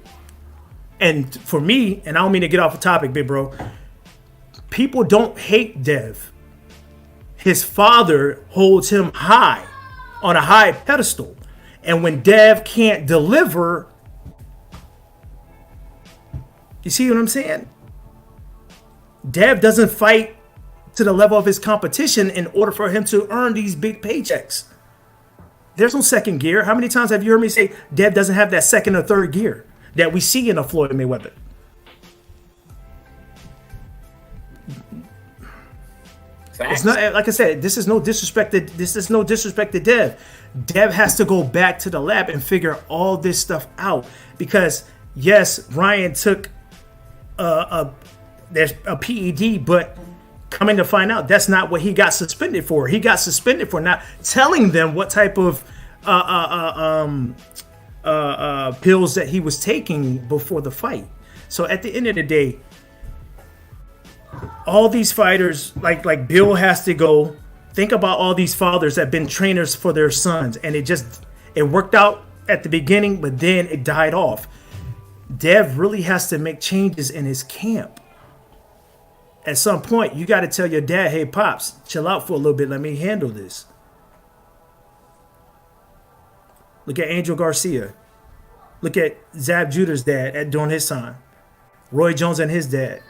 And for me, and I don't mean to get off the topic, big bro, people don't hate Dev. His father holds him high, on a high pedestal. And when Dev can't deliver, you see what I'm saying? Dev doesn't fight to the level of his competition in order for him to earn these big paychecks. There's no second gear. How many times have you heard me say Dev doesn't have that second or third gear that we see in a Floyd Mayweather? Facts. It's not, like I said, this is no disrespect to Dev. Dev has to go back to the lab and figure all this stuff out, because yes, Ryan took there's a PED, but coming to find out, that's not what he got suspended for. He got suspended for not telling them what type of pills that he was taking before the fight. So at the end of the day, all these fighters, like Bill has to go. Think about all these fathers that have been trainers for their sons, and it worked out at the beginning, but then it died off. Dev really has to make changes in his camp. At some point, you got to tell your dad, hey, Pops, chill out for a little bit. Let me handle this. Look at Angel Garcia. Look at Zab Judar's dad during his time. Roy Jones and his dad.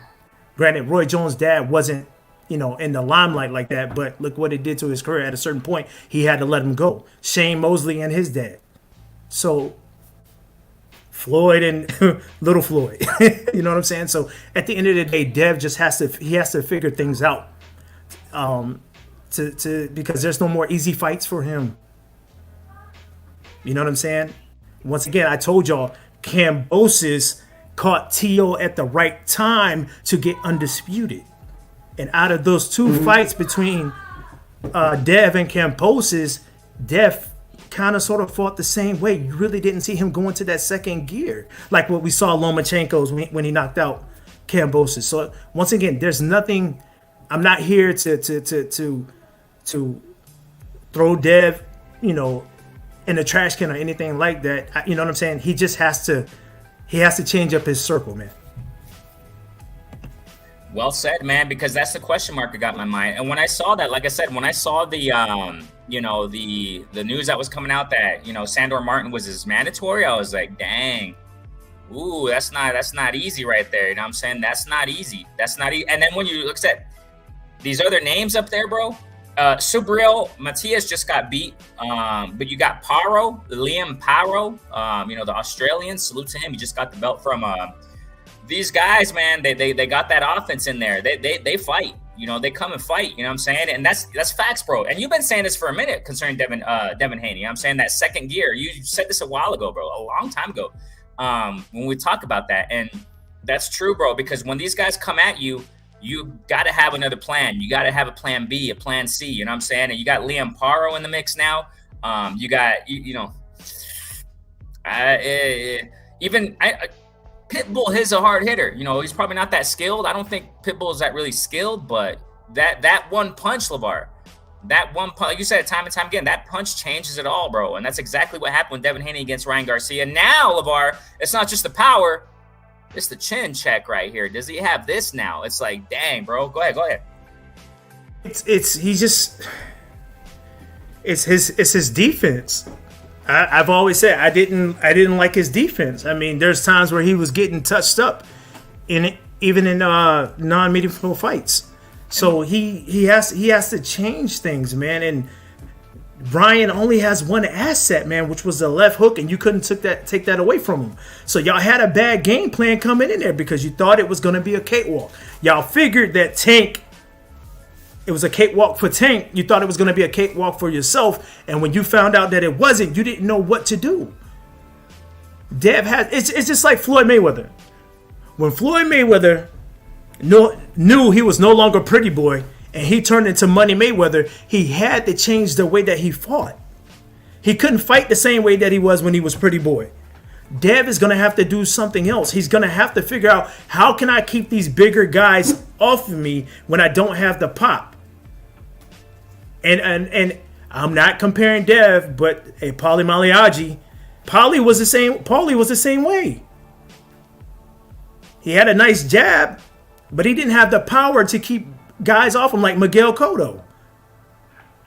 Granted, Roy Jones' dad wasn't, in the limelight like that, but look what it did to his career. At a certain point, he had to let him go. Shane Mosley and his dad. So, Floyd and Little Floyd. You know what I'm saying? So, at the end of the day, Dev just has to figure things out. Because there's no more easy fights for him. You know what I'm saying? Once again, I told y'all, Kambosos caught T.O. at the right time to get undisputed. And out of those two fights between Dev and Kambosos, Dev kind of sort of fought the same way. You really didn't see him go into that second gear, like what we saw Lomachenko's when he knocked out Kambosos. So once again, there's nothing. I'm not here to throw Dev, in the trash can or anything like that. You know what I'm saying? He just has to change up his circle, man. Well said, man, because that's the question mark that got in my mind. And when I saw that, like I said, when I saw the the news that was coming out that, Sandor Martin was his mandatory, I was like, dang. Ooh, that's not easy right there. You know what I'm saying? That's not easy. And then when you look at these other names up there, bro, Subriel Matias just got beat. But you got Liam Paro, the Australian. Salute to him. He just got the belt from these guys, man. They got that offense in there. They fight. They come and fight. You know what I'm saying? And that's facts, bro. And you've been saying this for a minute concerning Devin Haney. You know what I'm saying? That second gear. You said this a while ago, bro. A long time ago. When we talk about that. And that's true, bro, because when these guys come at you, you got to have another plan. You got to have a plan B, a plan C. You know what I'm saying? And you got Liam Paro in the mix now. You got Pitbull is a hard hitter. You know, he's probably not that skilled. I don't think Pitbull is that really skilled, but that one punch, LeVar, that one punch, like you said, time and time again, that punch changes it all, bro. And that's exactly what happened with Devin Haney against Ryan Garcia. Now, LeVar, it's not just the power, it's the chin check right here. Does he have this now? It's like, dang, bro. Go ahead. It's his defense. I've always said I didn't like his defense. I mean, there's times where he was getting touched up even in non-meaningful fights. So he has to change things, man. And Brian only has one asset, man, which was the left hook, and you couldn't take that away from him. So y'all had a bad game plan coming in there because you thought it was going to be a cakewalk. Y'all figured that Tank, it was a cakewalk for Tank. You thought it was going to be a cakewalk for yourself, and when you found out that it wasn't, you didn't know what to do. Dev it's just like Floyd Mayweather. When Floyd Mayweather knew he was no longer Pretty Boy and he turned into Money Mayweather, he had to change the way that he fought. He couldn't fight the same way that he was when he was Pretty Boy. Dev is going to have to do something else. He's going to have to figure out, how can I keep these bigger guys off of me when I don't have the pop? And I'm not comparing Dev, but Paulie Maliaggi. Paulie was the same way. He had a nice jab, but he didn't have the power to keep guys off him like Miguel Cotto.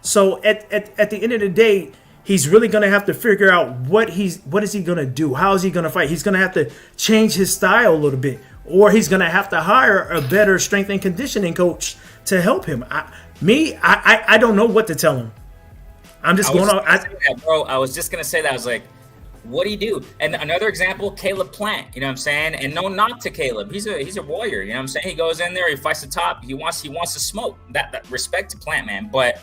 So at the end of the day, he's really going to have to figure out what is he going to do? How is he going to fight? He's going to have to change his style a little bit, or he's going to have to hire a better strength and conditioning coach to help him. I don't know what to tell him. I'm just going on. Bro, I was just going to say that. I was like, what do you do? And another example, Caleb Plant, you know what I'm saying? And no knock to Caleb. He's a warrior, you know what I'm saying? He goes in there, he fights the top. He wants to smoke. That respect to Plant, man. But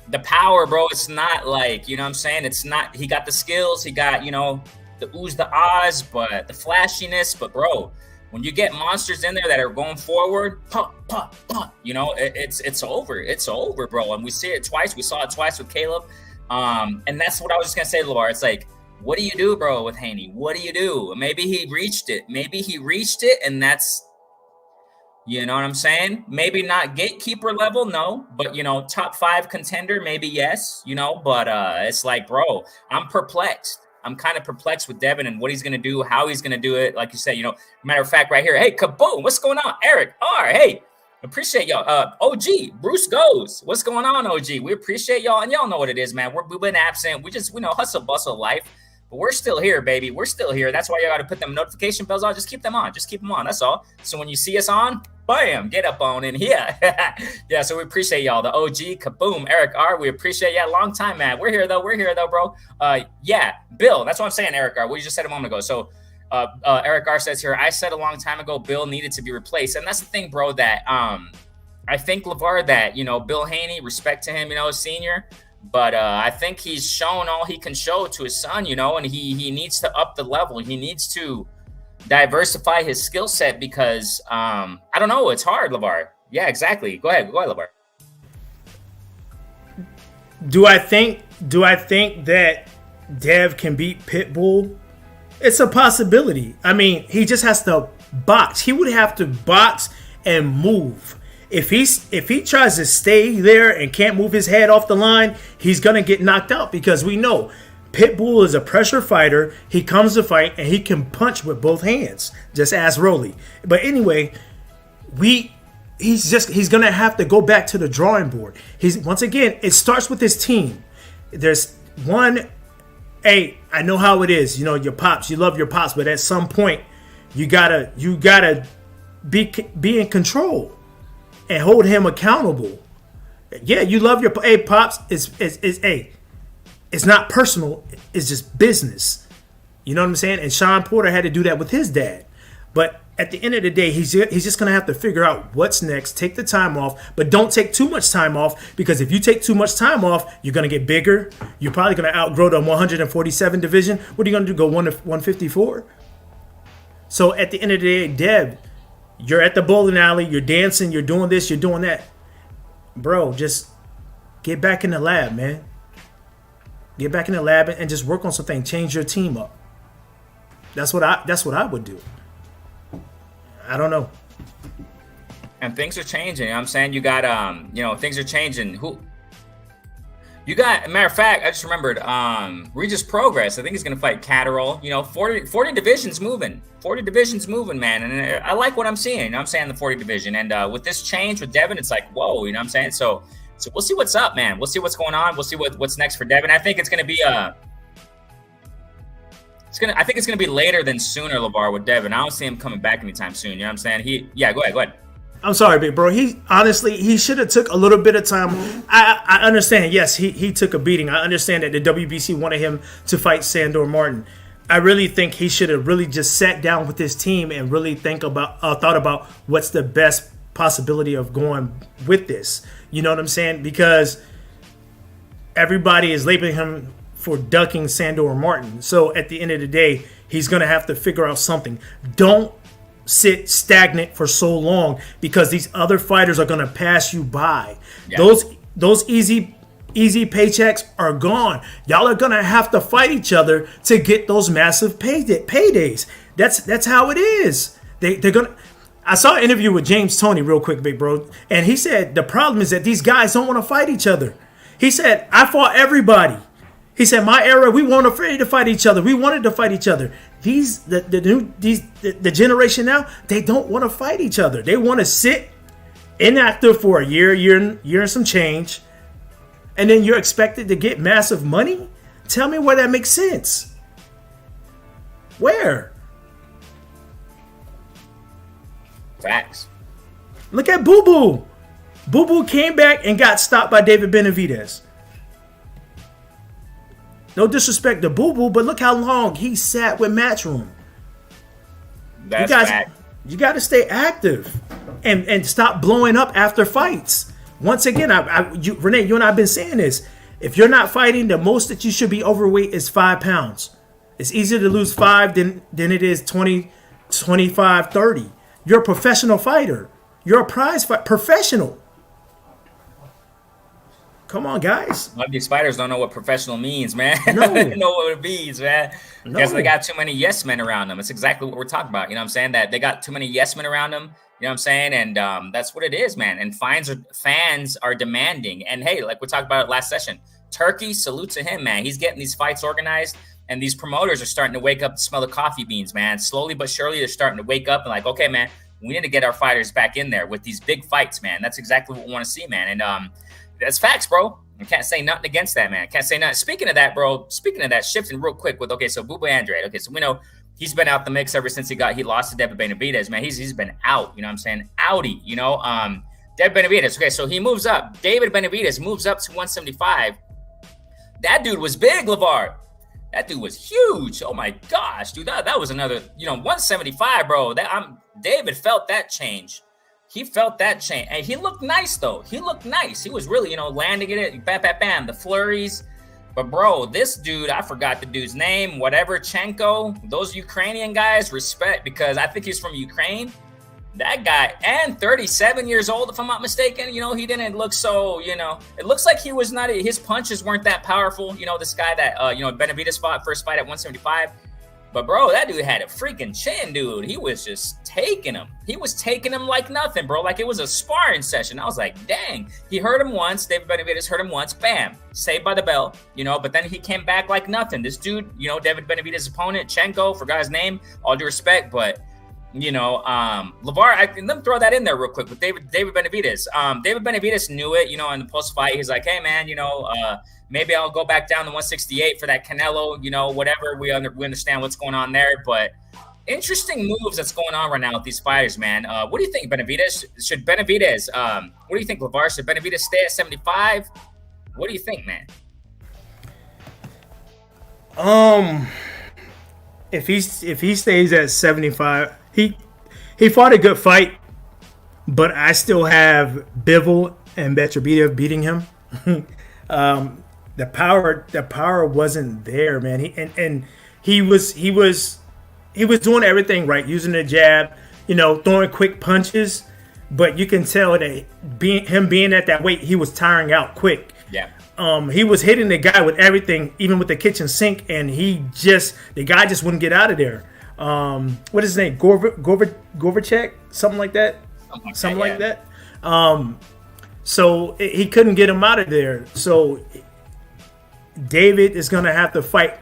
the power, bro, it's not like, you know what I'm saying? It's not, he got the skills, he got, you know, the oohs, the ahs, but the flashiness. But bro, when you get monsters in there that are going forward, pop, you know, it's over. It's over, bro. And we see it twice. We saw it twice with Caleb. And that's what I was just gonna say, LeVar. It's like, what do you do, bro, with Haney? What do you do? Maybe he reached it. And that's, you know what I'm saying? Maybe not gatekeeper level, no. But, you know, top 5 contender, maybe yes, you know. But it's like, bro, I'm perplexed. I'm kind of perplexed with Devin and what he's going to do, how he's going to do it. Like you said, you know, matter of fact, right here. Hey, Kaboom, what's going on? Eric R, hey, appreciate y'all. OG, Bruce Goes. What's going on, OG? We appreciate y'all. And y'all know what it is, man. We've been absent. We know, hustle, bustle life. But we're still here, baby. We're still here. That's why you got to put them notification bells on. Just keep them on. That's all. So when you see us on, bam, get up on in here. Yeah, so we appreciate y'all. The OG, Kaboom, Eric R. We appreciate you. Long time, man. We're here, though, bro. Yeah, Bill. That's what I'm saying, Eric R. We just said a moment ago. So Eric R. says here, I said a long time ago, Bill needed to be replaced. And that's the thing, bro, that I think, LeVar, that, you know, Bill Haney, respect to him, you know, senior. But I think he's shown all he can show to his son, you know, and he needs to up the level. He needs to diversify his skill set because, I don't know, it's hard, LeVar. Yeah, exactly. Go ahead, LeVar. Do I think that Dev can beat Pitbull? It's a possibility. I mean, he just has to box. He would have to box and move. If he tries to stay there and can't move his head off the line, he's going to get knocked out because we know Pitbull is a pressure fighter. He comes to fight and he can punch with both hands. Just ask Rolly. But anyway, he's going to have to go back to the drawing board. Once again, it starts with his team. There's one, hey, I know how it is. You know, your pops, you love your pops, but at some point you gotta be in control and hold him accountable. Yeah, you love your pops. It's not personal. It's just business. You know what I'm saying? And Sean Porter had to do that with his dad. But at the end of the day, he's just going to have to figure out what's next. Take the time off, but don't take too much time off because if you take too much time off, you're going to get bigger. You're probably going to outgrow the 147 division. What are you going to do? Go 154? So at the end of the day, Dev, You're at the bowling alley. You're dancing. You're doing this. You're doing that. Bro, just get back in the lab, man. Get back in the lab and just work on something. Change your team up. That's what I would do. I don't know. And things are changing. You know what I'm saying? You got things are changing. You got, matter of fact, I just remembered, Regis Progress. I think he's going to fight Catterall. 40 divisions moving. 40 divisions moving, man. And I like what I'm seeing. You know what I'm saying? The 40 division. And with this change with Devin, it's like, whoa, you know what I'm saying? So we'll see what's up, man. We'll see what's going on. We'll see what's next for Devin. I think it's going to be I think it's going to be later than sooner, LeVar, with Devin. I don't see him coming back anytime soon. You know what I'm saying? Go ahead. I'm sorry, big bro. He should have took a little bit of time. I understand. Yes, he took a beating. I understand that the WBC wanted him to fight Sandor Martin. I really think he should have really just sat down with his team and really thought about what's the best possibility of going with this. You know what I'm saying? Because everybody is labeling him for ducking Sandor Martin. So at the end of the day, he's going to have to figure out something. Don't sit stagnant for so long because these other fighters are going to pass you by. Yeah. Those easy paychecks are gone. Y'all are going to have to fight each other to get those massive paydays. That's how it is. They're going to. I saw an interview with James Toney real quick, big bro, and he said the problem is that these guys don't want to fight each other. He said, I fought everybody. He said, my era, we weren't afraid to fight each other. We wanted to fight each other. The generation now, they don't want to fight each other. They want to sit inactive for a year and some change, and then you're expected to get massive money? Tell me where that makes sense. Where? Facts. Look at Boo Boo. Boo Boo came back and got stopped by David Benavidez. No disrespect to Boo Boo, but look how long he sat with Matchroom. You got to stay active and stop blowing up after fights. Once again, Renee, you and I have been saying this. If you're not fighting, the most that you should be overweight is 5 pounds. It's easier to lose 5 than it is 20, 25, 30. You're a professional fighter. You're a prize fighter. Professional. Come on, guys. A lot of these fighters don't know what professional means, man. No. They don't know what it means, man. Because they got too many yes men around them. It's exactly what we're talking about. You know what I'm saying? That they got too many yes men around them. You know what I'm saying? And that's what it is, man. And fans are demanding. And hey, like we talked about it last session, Turkey, salute to him, man. He's getting these fights organized. And these promoters are starting to wake up to smell the coffee beans, man. Slowly but surely, they're starting to wake up and like, okay, man, we need to get our fighters back in there with these big fights, man. That's exactly what we want to see, man. And that's facts, bro. I can't say nothing against that, man. Can't say nothing. Speaking of that, bro, shifting real quick with, okay, so Bubu Andrade. Okay, so we know he's been out the mix ever since he lost to David Benavidez, man. He's been out, you know what I'm saying? Outie, you know. David Benavidez, okay, so he moves up. David Benavidez moves up to 175. That dude was big, LeVar. That dude was huge. Oh my gosh, dude, that was another, 175, bro. David felt that change. He felt that change. And he looked nice, though. He looked nice. He was really, landing it, bam, bam, bam, the flurries. But, bro, this dude, I forgot the dude's name, whatever, Chenko, those Ukrainian guys, respect, because I think he's from Ukraine. That guy, and 37 years old, if I'm not mistaken, he didn't look so, it looks like he was not, his punches weren't that powerful. This guy that, Benavidez fought, first fight at 175. But, bro, that dude had a freaking chin, dude. He was just taking him. He was taking him like nothing, bro. Like it was a sparring session. I was like, dang. He hurt him once. David Benavidez hurt him once. Bam. Saved by the bell, but then he came back like nothing. This dude, David Benavidez's opponent, Chenko, forgot his name, all due respect, but LeVar, let me throw that in there real quick with David Benavidez. David Benavidez knew it, in the post fight. He's like, hey man, maybe I'll go back down to 168 for that Canelo, whatever. We understand what's going on there, but interesting moves that's going on right now with these fighters, man. What do you think, Benavidez? What do you think, LeVar? Should Benavidez stay at 75? What do you think, man? If he stays at 75, he fought a good fight, but I still have Bivol and Beterbiev beating him. The power wasn't there, man. He was doing everything right, using the jab, throwing quick punches, but you can tell that being at that weight, he was tiring out quick. Yeah. He was hitting the guy with everything, even with the kitchen sink, and the guy just wouldn't get out of there. What is his name? Gorvacek? Something like that. Something like that. So he couldn't get him out of there. So David is going to have to fight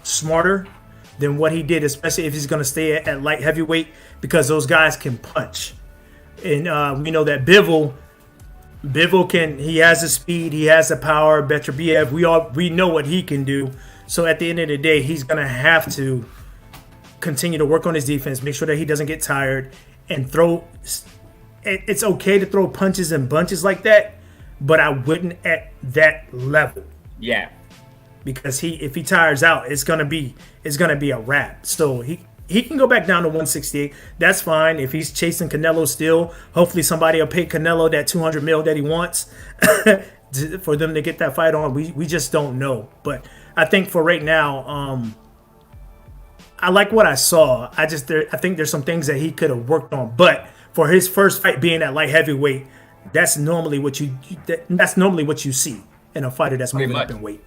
smarter than what he did, especially if he's going to stay at light heavyweight, because those guys can punch. And we know that Bivol he has the speed, he has the power. Beterbiev, we know what he can do. So at the end of the day, he's going to have to continue to work on his defense, make sure that he doesn't get tired, and throw. It's okay to throw punches and bunches like that, but I wouldn't at that level. Yeah. Because if he tires out, it's gonna be a wrap. So he can go back down to 168. That's fine. If he's chasing Canelo still, hopefully somebody will pay Canelo that $200 million that he wants for them to get that fight on. We just don't know. But I think for right now, I like what I saw. I think there's some things that he could have worked on. But for his first fight being at light heavyweight, that's normally what you see in a fighter that's moving up in weight.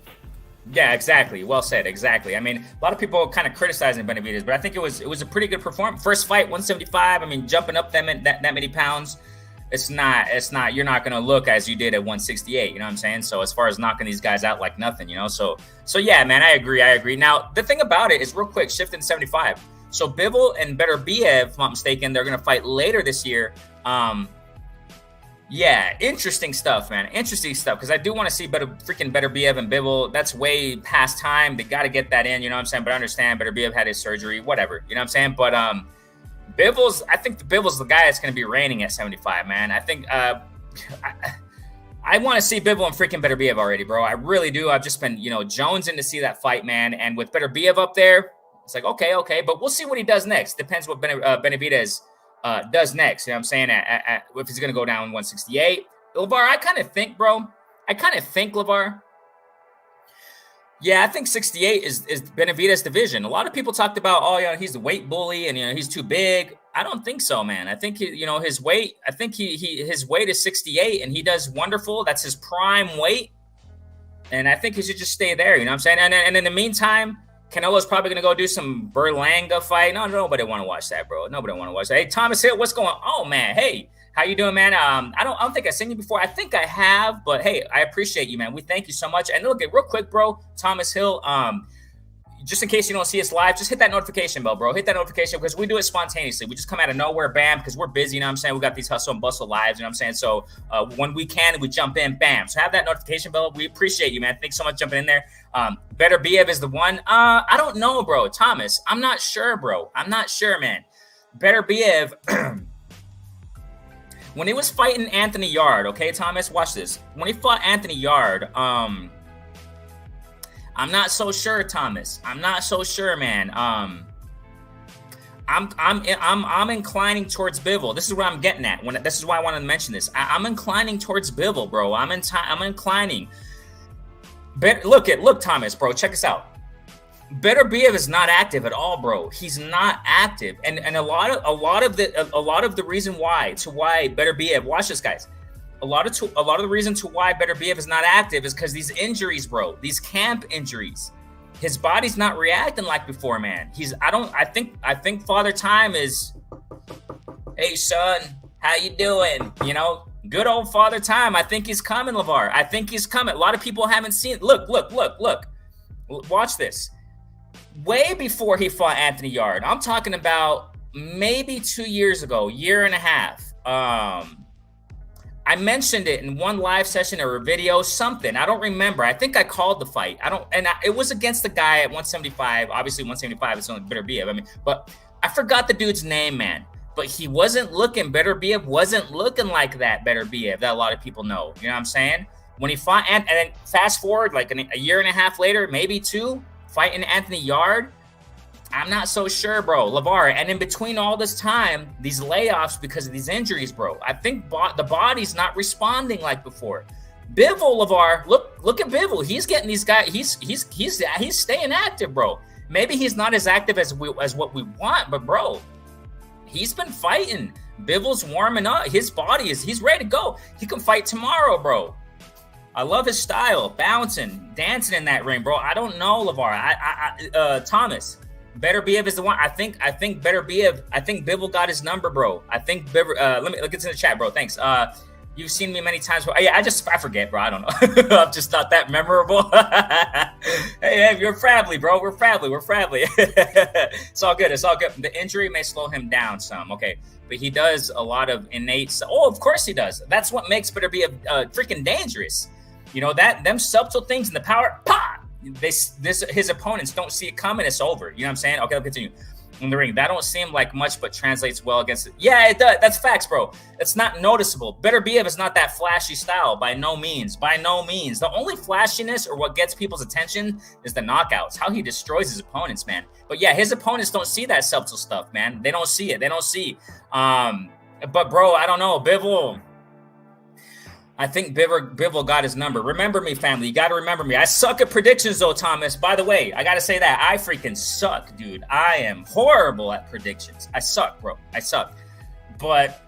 Yeah, exactly. Well said. Exactly. I mean, a lot of people kind of criticizing Benavidez, but I think it was a pretty good performance. First fight, 175. I mean, jumping up that many pounds, it's not. You're not going to look as you did at 168. You know what I'm saying? So as far as knocking these guys out like nothing, So yeah, man, I agree. Now the thing about it is, real quick, shifting 75. So Bivol and Beterbiev, if I'm not mistaken, they're going to fight later this year. Yeah, interesting stuff, man. Interesting stuff, because I do want to see Beterbiev and Bivol. That's way past time. They got to get that in, you know what I'm saying? But I understand Beterbiev had his surgery, whatever, you know what I'm saying? But I think Bivol's the guy that's going to be reigning at 75, man. I think I want to see Bivol and freaking Beterbiev already, bro. I really do. I've just been, jonesing to see that fight, man. And with Beterbiev up there, it's like, okay. But we'll see what he does next. Depends what Benavidez does next. You know what I'm saying? If he's going to go down 168. LeVar, I kind of think, LeVar. Yeah, I think 68 is Benavidez' division. A lot of people talked about, he's the weight bully and, he's too big. I don't think so, man. I think, his weight, his weight is 68 and he does wonderful. That's his prime weight. And I think he should just stay there. You know what I'm saying? And in the meantime, Canelo's probably going to go do some Berlanga fight. No, nobody want to watch that, bro. Nobody want to watch that. Hey, Thomas Hill, what's going on? Oh, man. Hey, how you doing, man? I don't think I've seen you before. I think I have, but hey, I appreciate you, man. We thank you so much. And look, real quick, bro, Thomas Hill, just in case you don't see us live, just hit that notification bell, bro. Hit that notification because we do it spontaneously. We just come out of nowhere, bam, because we're busy, you know what I'm saying? We got these hustle and bustle lives, you know what I'm saying? So when we can, we jump in, bam. So have that notification bell. We appreciate you, man. Thanks so much for jumping in there. Beterbiev is the one. I don't know, bro. Thomas, I'm not sure, bro. I'm not sure, man. Beterbiev, when he was fighting Anthony Yarde, okay, Thomas, watch this. When he fought Anthony Yarde, I'm not so sure, Thomas. I'm not so sure, man. I'm inclining towards Bivol. This is what I'm getting at. This is why I wanted to mention this. I'm inclining towards Bivol, bro. I'm inclining. Look, Thomas, bro. Check this out. Beterbiev is not active at all, bro. He's not active, and a lot of the reason why Beterbiev. Watch this, guys. A lot of the reason to why Beterbiev is not active is because these injuries, bro. These camp injuries. His body's not reacting like before, man. I think Father Time is, hey son, how you doing? Good old Father Time. I think he's coming, LeVar. I think he's coming. A lot of people haven't seen it. Look. Watch this. Way before he fought Anthony Yarde, I'm talking about maybe 2 years ago, year and a half. I mentioned it in one live session or a video, something. I don't remember. I think I called the fight. It was against the guy at 175. Obviously, 175 is only Beterbiev. But I forgot the dude's name, man. But he wasn't looking. Beterbiev wasn't looking like that Beterbiev that a lot of people know. You know what I'm saying? When he fought, and then fast forward like a year and a half later, maybe two, fighting Anthony Yarde. I'm not so sure, bro. LeVar, and in between all this time, these layoffs because of these injuries, bro, I think the body's not responding like before. Bivol, LeVar, look at Bivol. He's getting these guys. He's staying active, bro. Maybe he's not as active as what we want, but bro, he's been fighting. Bivol's warming up. His body he's ready to go. He can fight tomorrow, bro. I love his style, bouncing, dancing in that ring, bro. I don't know, LeVar. Thomas, Beterbiev is the one. I think Beterbiev. I think Bivol got his number, bro. I think Bivol. Let me look into the chat, bro. Thanks. You've seen me many times. Yeah, I forget, bro. I don't know. I'm just not that memorable. hey, you're family, bro. We're family. It's all good. The injury may slow him down some. Okay, but he does a lot of innate. Oh, of course he does. That's what makes Beterbiev freaking dangerous. You know that them subtle things and the power. Pah! His opponents don't see it coming. It's over. You know what I'm saying? Okay, I'll continue. In the ring, that don't seem like much, but translates well against it. Yeah, it does. That's facts, bro. It's not noticeable. Beterbiev is not that flashy style by no means. The only flashiness or what gets people's attention is the knockouts, how he destroys his opponents, man. But yeah, his opponents don't see that subtle stuff, man. They don't see it. But bro, I don't know. Bivol. I think Bivol got his number. Remember me, family. You got to remember me. I suck at predictions, though, Thomas. By the way, I got to say that. I freaking suck, dude. I am horrible at predictions. I suck, bro. I suck. But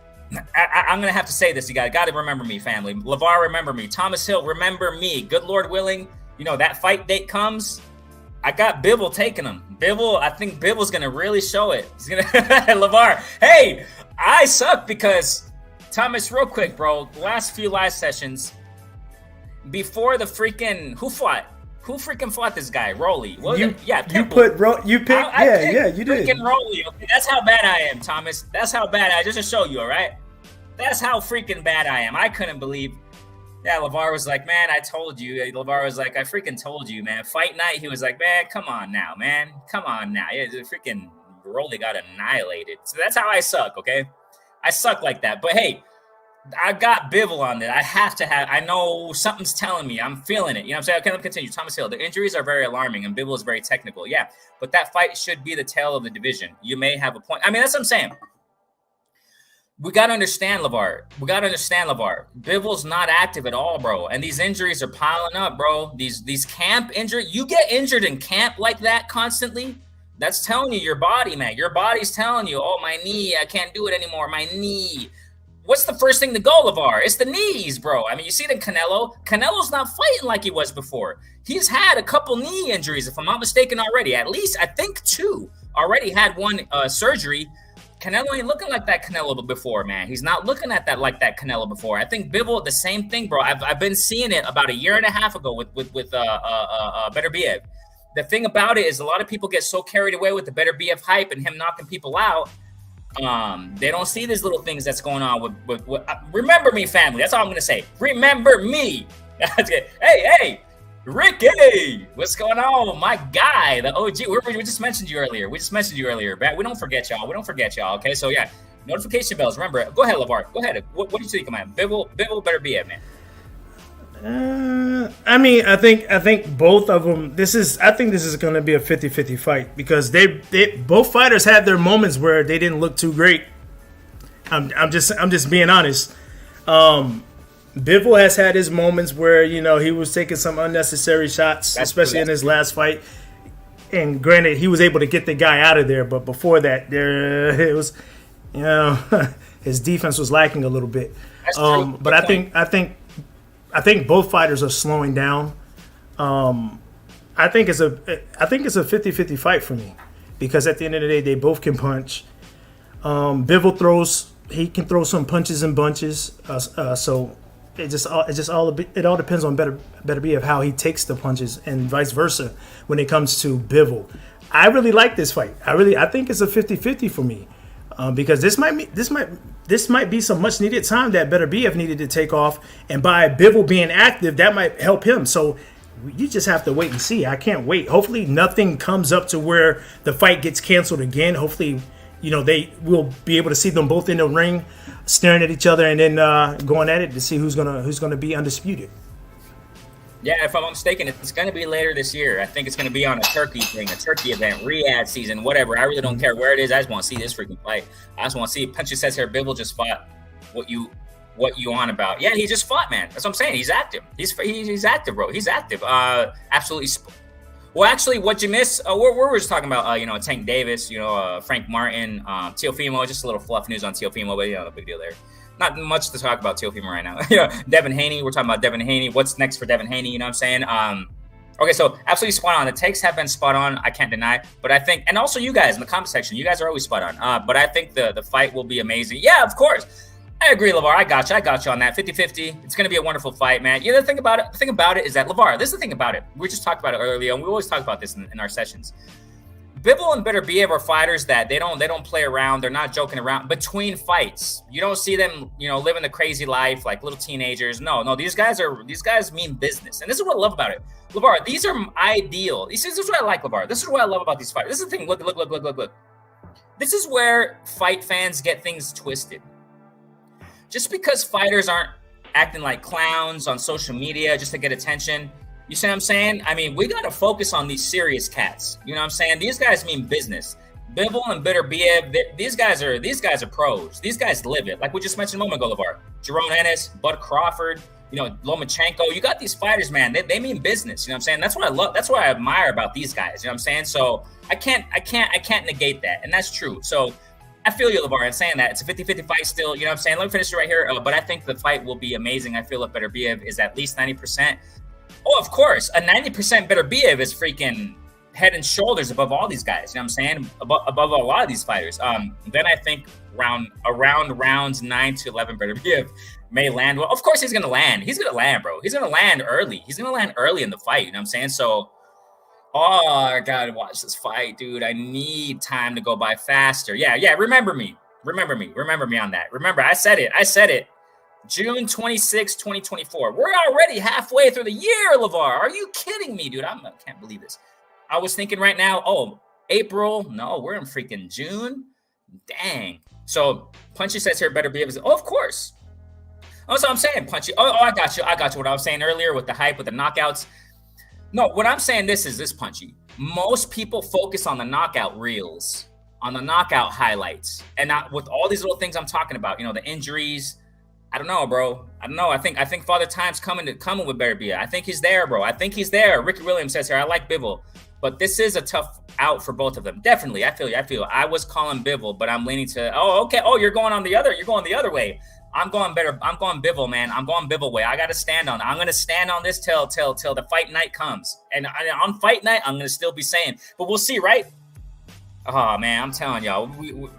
I'm going to have to say this. You got to remember me, family. LeVar, remember me. Thomas Hill, remember me. Good Lord willing, that fight date comes. I got Bivol taking him. I think Bivol's going to really show it. He's going to LeVar, hey, I suck because... Thomas, real quick, bro. Last few live sessions, before the freaking who freaking fought this guy? Rolly. You picked. Yeah, you did. Freaking Rolly. Okay, that's how bad I am, Thomas. That's how bad just to show you. All right. That's how freaking bad I am. I couldn't believe. Yeah, LeVar was like, man, I told you. LeVar was like, I freaking told you, man. Fight night. He was like, man, come on now, man. Come on now. Yeah, the freaking Rolly got annihilated. So that's how I suck. Okay. I suck like that. But hey, I got Bivol on it. I know something's telling me. I'm feeling it. You know what I'm saying? Okay, let me continue. Thomas Hill, the injuries are very alarming and Bivol is very technical. Yeah, but that fight should be the tail of the division. You may have a point. I mean, that's what I'm saying. We got to understand, LeVar. Bivol's not active at all, bro. And these injuries are piling up, bro. These camp injuries. You get injured in camp like that constantly. That's telling you your body, man. Your body's telling you, oh, my knee, I can't do it anymore. My knee. What's the first thing to go, LeVar? It's the knees, bro. I mean, you see it in Canelo. Canelo's not fighting like he was before. He's had a couple knee injuries, if I'm not mistaken, already. At least, I think 2. Already had one surgery. Canelo ain't looking like that Canelo before, man. He's not looking at that like that Canelo before. I think Bivol, the same thing, bro. I've been seeing it about a year and a half ago with Beterbiev. The thing about it is a lot of people get so carried away with the Beterbiev hype and him knocking people out. They don't see these little things that's going on with remember me, family. That's all I'm going to say. Remember me. Hey, Ricky, what's going on? My guy, the OG. We just mentioned you earlier. But we don't forget y'all. Okay, so yeah, notification bells. Remember, go ahead, LeVar. Go ahead. What do you think, man? Bivol Beterbiev, man. I mean, I think both of them. I think this is going to be a 50-50 fight because they both fighters had their moments where they didn't look too great. I'm just being honest. Bivol has had his moments where he was taking some unnecessary shots, especially in his last fight. And granted, he was able to get the guy out of there, but before that, it was his defense was lacking a little bit. But I think both fighters are slowing down. I think it's a 50-50 fight for me because at the end of the day, they both can punch. Bivol can throw some punches and bunches. So it all depends on Beterbiev how he takes the punches and vice versa when it comes to Bivol. I really like this fight. I think it's a 50-50 for me because this might be some much needed time that Beterbiev needed to take off, and by Bivol being active, that might help him. So you just have to wait and see. I can't wait. Hopefully nothing comes up to where the fight gets canceled again. Hopefully, they will be able to see them both in the ring, staring at each other, and then going at it to see who's gonna be undisputed. Yeah, if I'm not mistaken, it's going to be later this year. I think it's going to be on a Turkey event, Riyadh season, whatever. I really don't care where it is. I just want to see this freaking fight. I just want to see. Punchy says here, Bivol just fought. What you on about? Yeah, he just fought, man. That's what I'm saying. He's active. He's active, bro. He's active. Absolutely. Well, actually, what you miss? We're just talking about, Tank Davis, Frank Martin, Teofimo. Just a little fluff news on Teofimo, but no big deal there. Not much to talk about Teofimo right now. Devin Haney. We're talking about Devin Haney. What's next for Devin Haney? You know what I'm saying? Okay, so absolutely spot on. The takes have been spot on. I can't deny. But I think, and also you guys in the comment section, you guys are always spot on. But I think the fight will be amazing. Yeah, of course. I agree, LeVar. I got you on that. 50-50. It's going to be a wonderful fight, man. The thing about it is that, LeVar, this is the thing about it. We just talked about it earlier, and we always talk about this in our sessions. Bivol and Beterbiev are fighters that they don't play around. They're not joking around between fights. You don't see them, living the crazy life like little teenagers. No. These guys mean business, and this is what I love about it. LeVar, these are ideal. This is what I like, LeVar. This is what I love about these fighters. This is the thing. Look. This is where fight fans get things twisted. Just because fighters aren't acting like clowns on social media just to get attention, you see what I'm saying? I mean, we got to focus on these serious cats. You know what I'm saying? These guys mean business. Bivol and Beterbiev, these guys are pros. These guys live it. Like we just mentioned a moment ago, LeVar. Jerome Ennis, Bud Crawford, Lomachenko. You got these fighters, man. They mean business. You know what I'm saying? That's what I love. That's what I admire about these guys. You know what I'm saying? So I can't negate that, and that's true. So I feel you, LeVar, in saying that. It's a 50-50 fight still. You know what I'm saying? Let me finish it right here. But I think the fight will be amazing. I feel if Beterbiev is at least 90%. Oh, of course. A 90% Beterbiev is freaking head and shoulders above all these guys. You know what I'm saying? Above a lot of these fighters. Then I think around rounds 9 to 11, Beterbiev may land well. Of course he's going to land. He's going to land, bro. He's going to land early. He's going to land early in the fight. You know what I'm saying? So, I got to watch this fight, dude. I need time to go by faster. Yeah. Remember me on that. Remember, I said it. June 26, 2024. We're already halfway through the year, LeVar. Are you kidding me, dude? I can't believe this. I was thinking right now, April. No, we're in freaking June. Dang. So Punchy says here, Beterbiev. Of course. Oh, so I'm saying, Punchy. I got you. What I was saying earlier with the hype, with the knockouts. No, what I'm saying is this, Punchy. Most people focus on the knockout reels, on the knockout highlights, and not with all these little things I'm talking about. The injuries. I don't know, bro. I don't know. I think Father Time's coming with Beterbiev. I think he's there, bro. I think he's there. Ricky Williams says here, I like Bivol, but this is a tough out for both of them. Definitely, I feel. I was calling Bivol, but I'm leaning to. Oh, okay. Oh, you're going the other way. I'm going Bivol, man. I'm going Bivol way. I got to stand on it. I'm going to stand on this till the fight night comes. And on fight night, I'm going to still be saying, but we'll see, right? Oh, man, I'm telling y'all,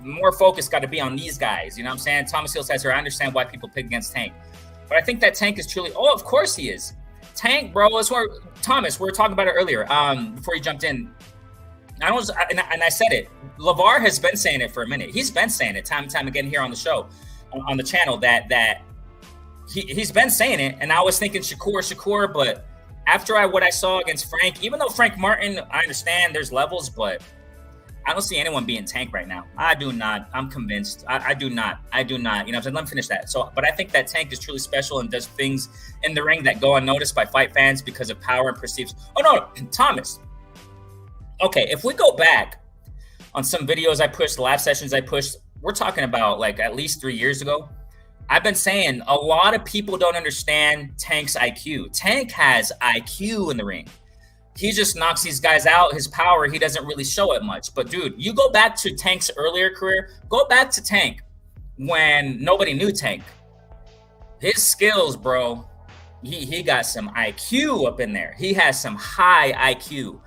more focus got to be on these guys. You know what I'm saying? Thomas Hill says here, I understand why people pick against Tank. But I think that Tank is truly, of course he is. Tank, bro, is where, Thomas, we were talking about it earlier before you jumped in. I said it. LeVar has been saying it for a minute. He's been saying it time and time again here on the show. On the channel that he's been saying it, and I was thinking Shakur, but after what I saw against Frank, even though Frank Martin, I understand there's levels, but I don't see anyone being Tank right now. I do not. I'm convinced. I do not. You know what I'm saying? Let me finish that. So, but I think that Tank is truly special and does things in the ring that go unnoticed by fight fans because of power and perceived. Oh no, Thomas. Okay, if we go back on some videos I pushed, live sessions I pushed, we're talking about like at least 3 years ago. I've been saying a lot of people don't understand Tank's IQ. Tank has IQ in the ring. He just knocks these guys out. His power, he doesn't really show it much. But dude, you go back to Tank's earlier career, go back to Tank when nobody knew Tank. His skills, bro, he got some IQ up in there. He has some high IQ.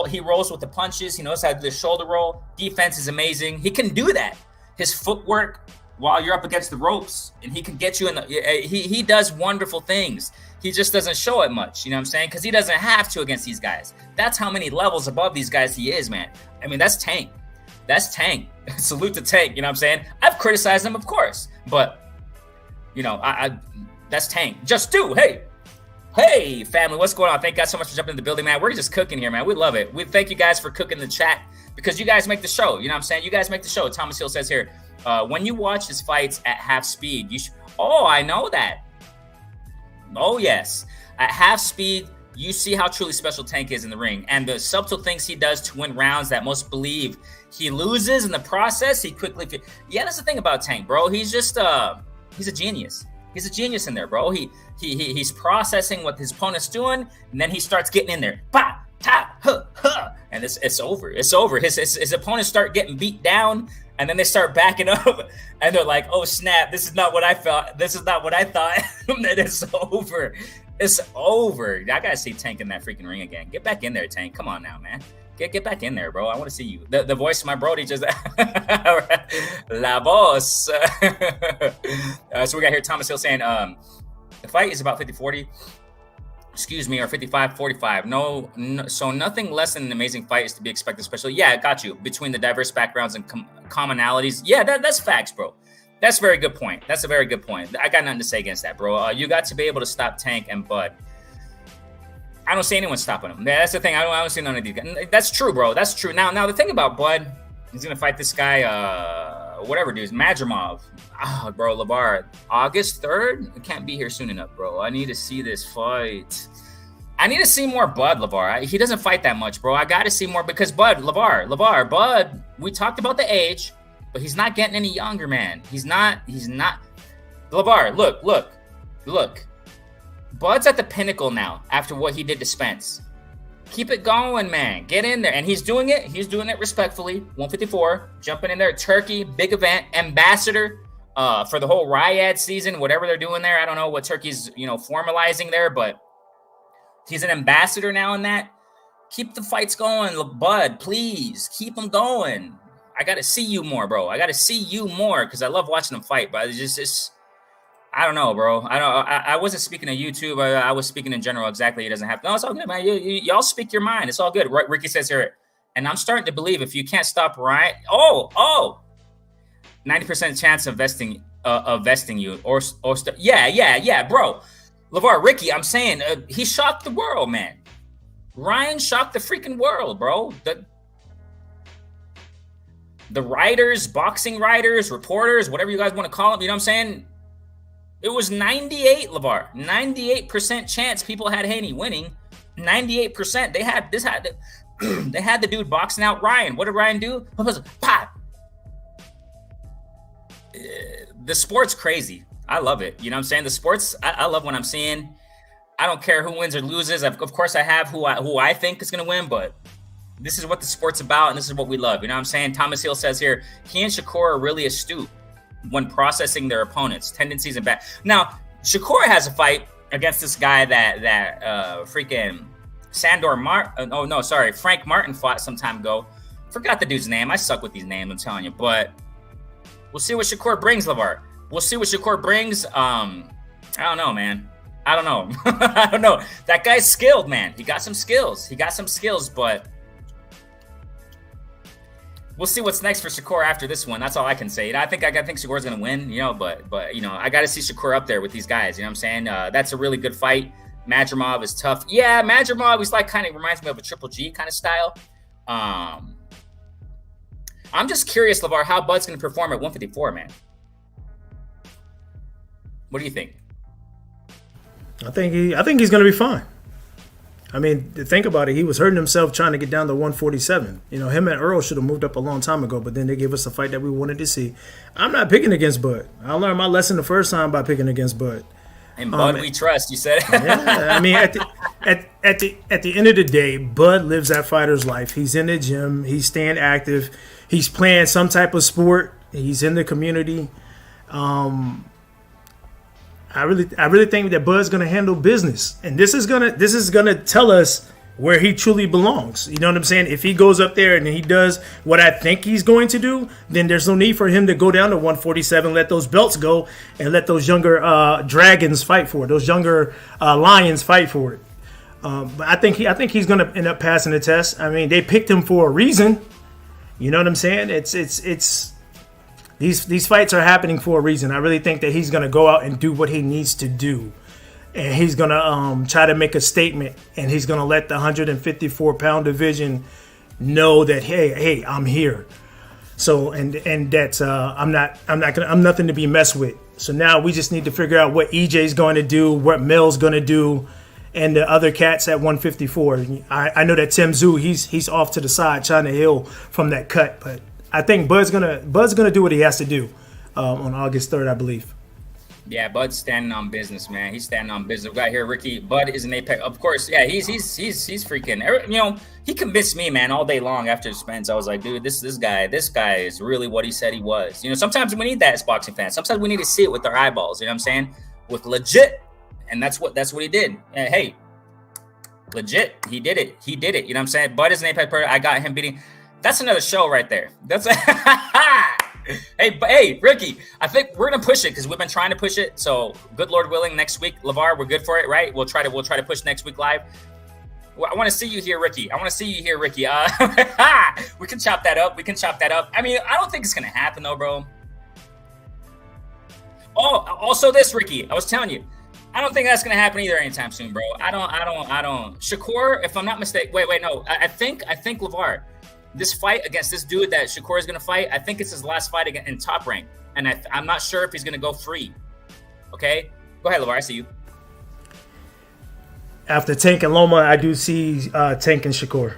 He rolls with the punches. He knows how to do the shoulder roll. Defense is amazing. He can do that. His footwork while you're up against the ropes, and he can get you in the. He does wonderful things. He just doesn't show it much. You know what I'm saying? Because he doesn't have to against these guys. That's how many levels above these guys he is, man. I mean, that's Tank. That's Tank. Salute to Tank. You know what I'm saying? I've criticized him, of course, but that's Tank. Just do. Hey, family, what's going on? Thank you guys so much for jumping in the building, man. We're just cooking here, man. We love it. We thank you guys for cooking the chat because you guys make the show. You know what I'm saying? You guys make the show. Thomas Hill says here, when you watch his fights at half speed, you should. Oh, I know that. Oh, yes. At half speed, you see how truly special Tank is in the ring and the subtle things he does to win rounds that most believe he loses in the process. He quickly. Yeah, that's the thing about Tank, bro. He's just he's a genius. He's a genius in there, bro. He's processing what his opponent's doing, and then he starts getting in there. Bah, Ta, huh, huh. And it's over. It's over. His opponents start getting beat down, and then they start backing up, and they're like, "Oh snap! This is not what I felt. This is not what I thought." And it's over. It's over. I gotta see Tank in that freaking ring again. Get back in there, Tank. Come on now, man. Get back in there, bro. I want to see you. The voice of my Brody just La Voz. So we got here Thomas Hill saying, the fight is about 50-40. Excuse me, or 55-45. No, so nothing less than an amazing fight is to be expected, especially. Yeah, I got you. Between the diverse backgrounds and commonalities. Yeah, that's facts, bro. That's a very good point. That's a very good point. I got nothing to say against that, bro. You got to be able to stop Tank and Bud. I don't see anyone stopping him. That's the thing. I don't see none of these guys. That's true, bro. That's true. Now the thing about Bud, he's gonna fight this guy, whatever, dude, Madrimov. Oh, bro, Lavar. August 3rd? I can't be here soon enough, bro. I need to see this fight. I need to see more Bud, Lavar. He doesn't fight that much, bro. I got to see more because Bud, Bud. We talked about the age, but he's not getting any younger, man. He's not. Lavar, look. Bud's at the pinnacle now after what he did to Spence. Keep it going, man. Get in there. And he's doing it. He's doing it respectfully. 154, jumping in there. Turkey, big event. Ambassador for the whole Riyadh season, whatever they're doing there. I don't know what Turkey's, formalizing there, but he's an ambassador now in that. Keep the fights going, Bud. Please, keep them going. I got to see you more, bro. I got to see you more because I love watching them fight, but it's just I don't know, bro. I wasn't speaking of YouTube. I was speaking in general. Exactly. It doesn't have to. No, it's all good, man. Y'all speak your mind. It's all good. Ricky says here, and I'm starting to believe if you can't stop Ryan, 90% chance of vesting you yeah, bro. LeVar, Ricky, I'm saying he shocked the world, man. Ryan shocked the freaking world, bro. The writers, boxing writers, reporters, whatever you guys want to call them, you know what I'm saying? It was 98, LeVar. 98% chance people had Haney winning. 98%. They had the dude boxing out Ryan. What did Ryan do? Pop. The sport's crazy. I love it. You know what I'm saying? The sports, I love what I'm seeing. I don't care who wins or loses. Of course, I have who I think is going to win, but this is what the sport's about, and this is what we love. You know what I'm saying? Thomas Hill says here, he and Shakur are really astute when processing their opponents' tendencies and back. Now, Shakur has a fight against this guy that freaking Frank Martin fought some time ago. Forgot the dude's name. I suck with these names, I'm telling you. But we'll see what Shakur brings, LeVar. We'll see what Shakur brings. I don't know, man. I don't know. I don't know. That guy's skilled, man. He got some skills, but we'll see what's next for Shakur after this one. That's all I can say. I think Shakur's gonna win, but I got to see Shakur up there with these guys. You know what I'm saying? That's a really good fight. Madrimov is tough. Yeah, Madrimov is kind of reminds me of a Triple G kind of style. I'm just curious, LeVar, how Bud's gonna perform at 154, man. What do you think? I think he's gonna be fine. I mean, think about it. He was hurting himself trying to get down to 147. Him and Earl should have moved up a long time ago, but then they gave us a fight that we wanted to see. I'm not picking against Bud. I learned my lesson the first time by picking against Bud. And Bud, we trust. You said. Yeah, I mean, at the end of the day, Bud lives that fighter's life. He's in the gym. He's staying active. He's playing some type of sport. He's in the community. I really think that Bud's gonna handle business, and this is gonna tell us where he truly belongs. You know what I'm saying? If he goes up there and he does what I think he's going to do, then there's no need for him to go down to 147, let those belts go, and let those younger dragons fight for it. Those younger lions fight for it. But I think he's gonna end up passing the test. I mean, they picked him for a reason. You know what I'm saying? It's. These fights are happening for a reason. I really think that he's going to go out and do what he needs to do. And he's going to try to make a statement. And he's going to let the 154-pound division know that, hey, I'm here. So, and that I'm nothing to be messed with. So now we just need to figure out what EJ's going to do, what Mel's going to do, and the other cats at 154. I know that Tim Tszyu, he's off to the side trying to heal from that cut, but I think Bud's gonna do what he has to do on August 3rd, I believe. Yeah, Bud's standing on business, man. He's standing on business. We got here, Ricky. Bud is an apex, of course. Yeah, he's freaking. You know, he convinced me, man, all day long after Spence. I was like, dude, this guy is really what he said he was. You know, sometimes we need that as boxing fans. Sometimes we need to see it with our eyeballs. You know what I'm saying? With legit, and that's what he did. And hey, legit, he did it. He did it. You know what I'm saying? Bud is an apex player. I got him beating. That's another show right there. That's. Hey, Ricky, I think we're gonna push it because we've been trying to push it. So, good Lord willing, next week, LeVar, we're good for it, right? We'll try to push next week live. Well, I want to see you here, Ricky. We can chop that up. I mean, I don't think it's gonna happen though, bro. Oh, also this, Ricky. I was telling you, I don't think that's gonna happen either anytime soon, bro. I don't. Shakur, if I'm not mistaken. Wait, no. I think LeVar. This fight against this dude that Shakur is going to fight, I think it's his last fight again in Top Rank. And I'm not sure if he's going to go free. Okay? Go ahead, LeVar. I see you. After Tank and Loma, I do see Tank and Shakur.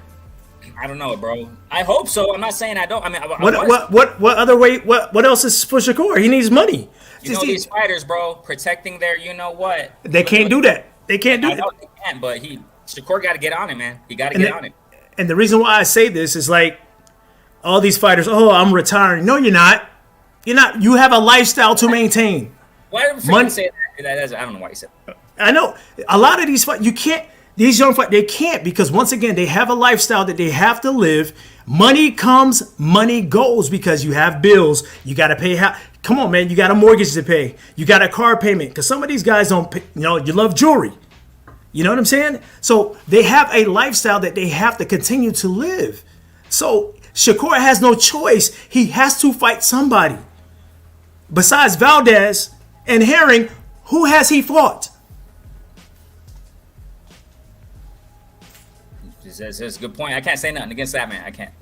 I don't know, bro. I hope so. I'm not saying I don't. I mean, what other way? What else is for Shakur? He needs money. You know these fighters, bro, protecting their, you know what? They can't do that. They can't do that. I know they can't, but Shakur got to get on it, man. He got to get on it. And the reason why I say this is like all these fighters, oh, I'm retiring. No, you're not. You're not. You have a lifestyle to maintain. Why did you say that? I don't know why you said that. I know. A lot of these fighters, you can't. These young fighters, they can't because, once again, they have a lifestyle that they have to live. Money comes, money goes because you have bills. You got to pay. Come on, man. You got a mortgage to pay. You got a car payment because some of these guys don't pay. You know, you love jewelry. You know what I'm saying? So they have a lifestyle that they have to continue to live. So Shakur has no choice. He has to fight somebody. Besides Valdez and Herring, who has he fought? That's a good point. I can't say nothing against that, man. I can't.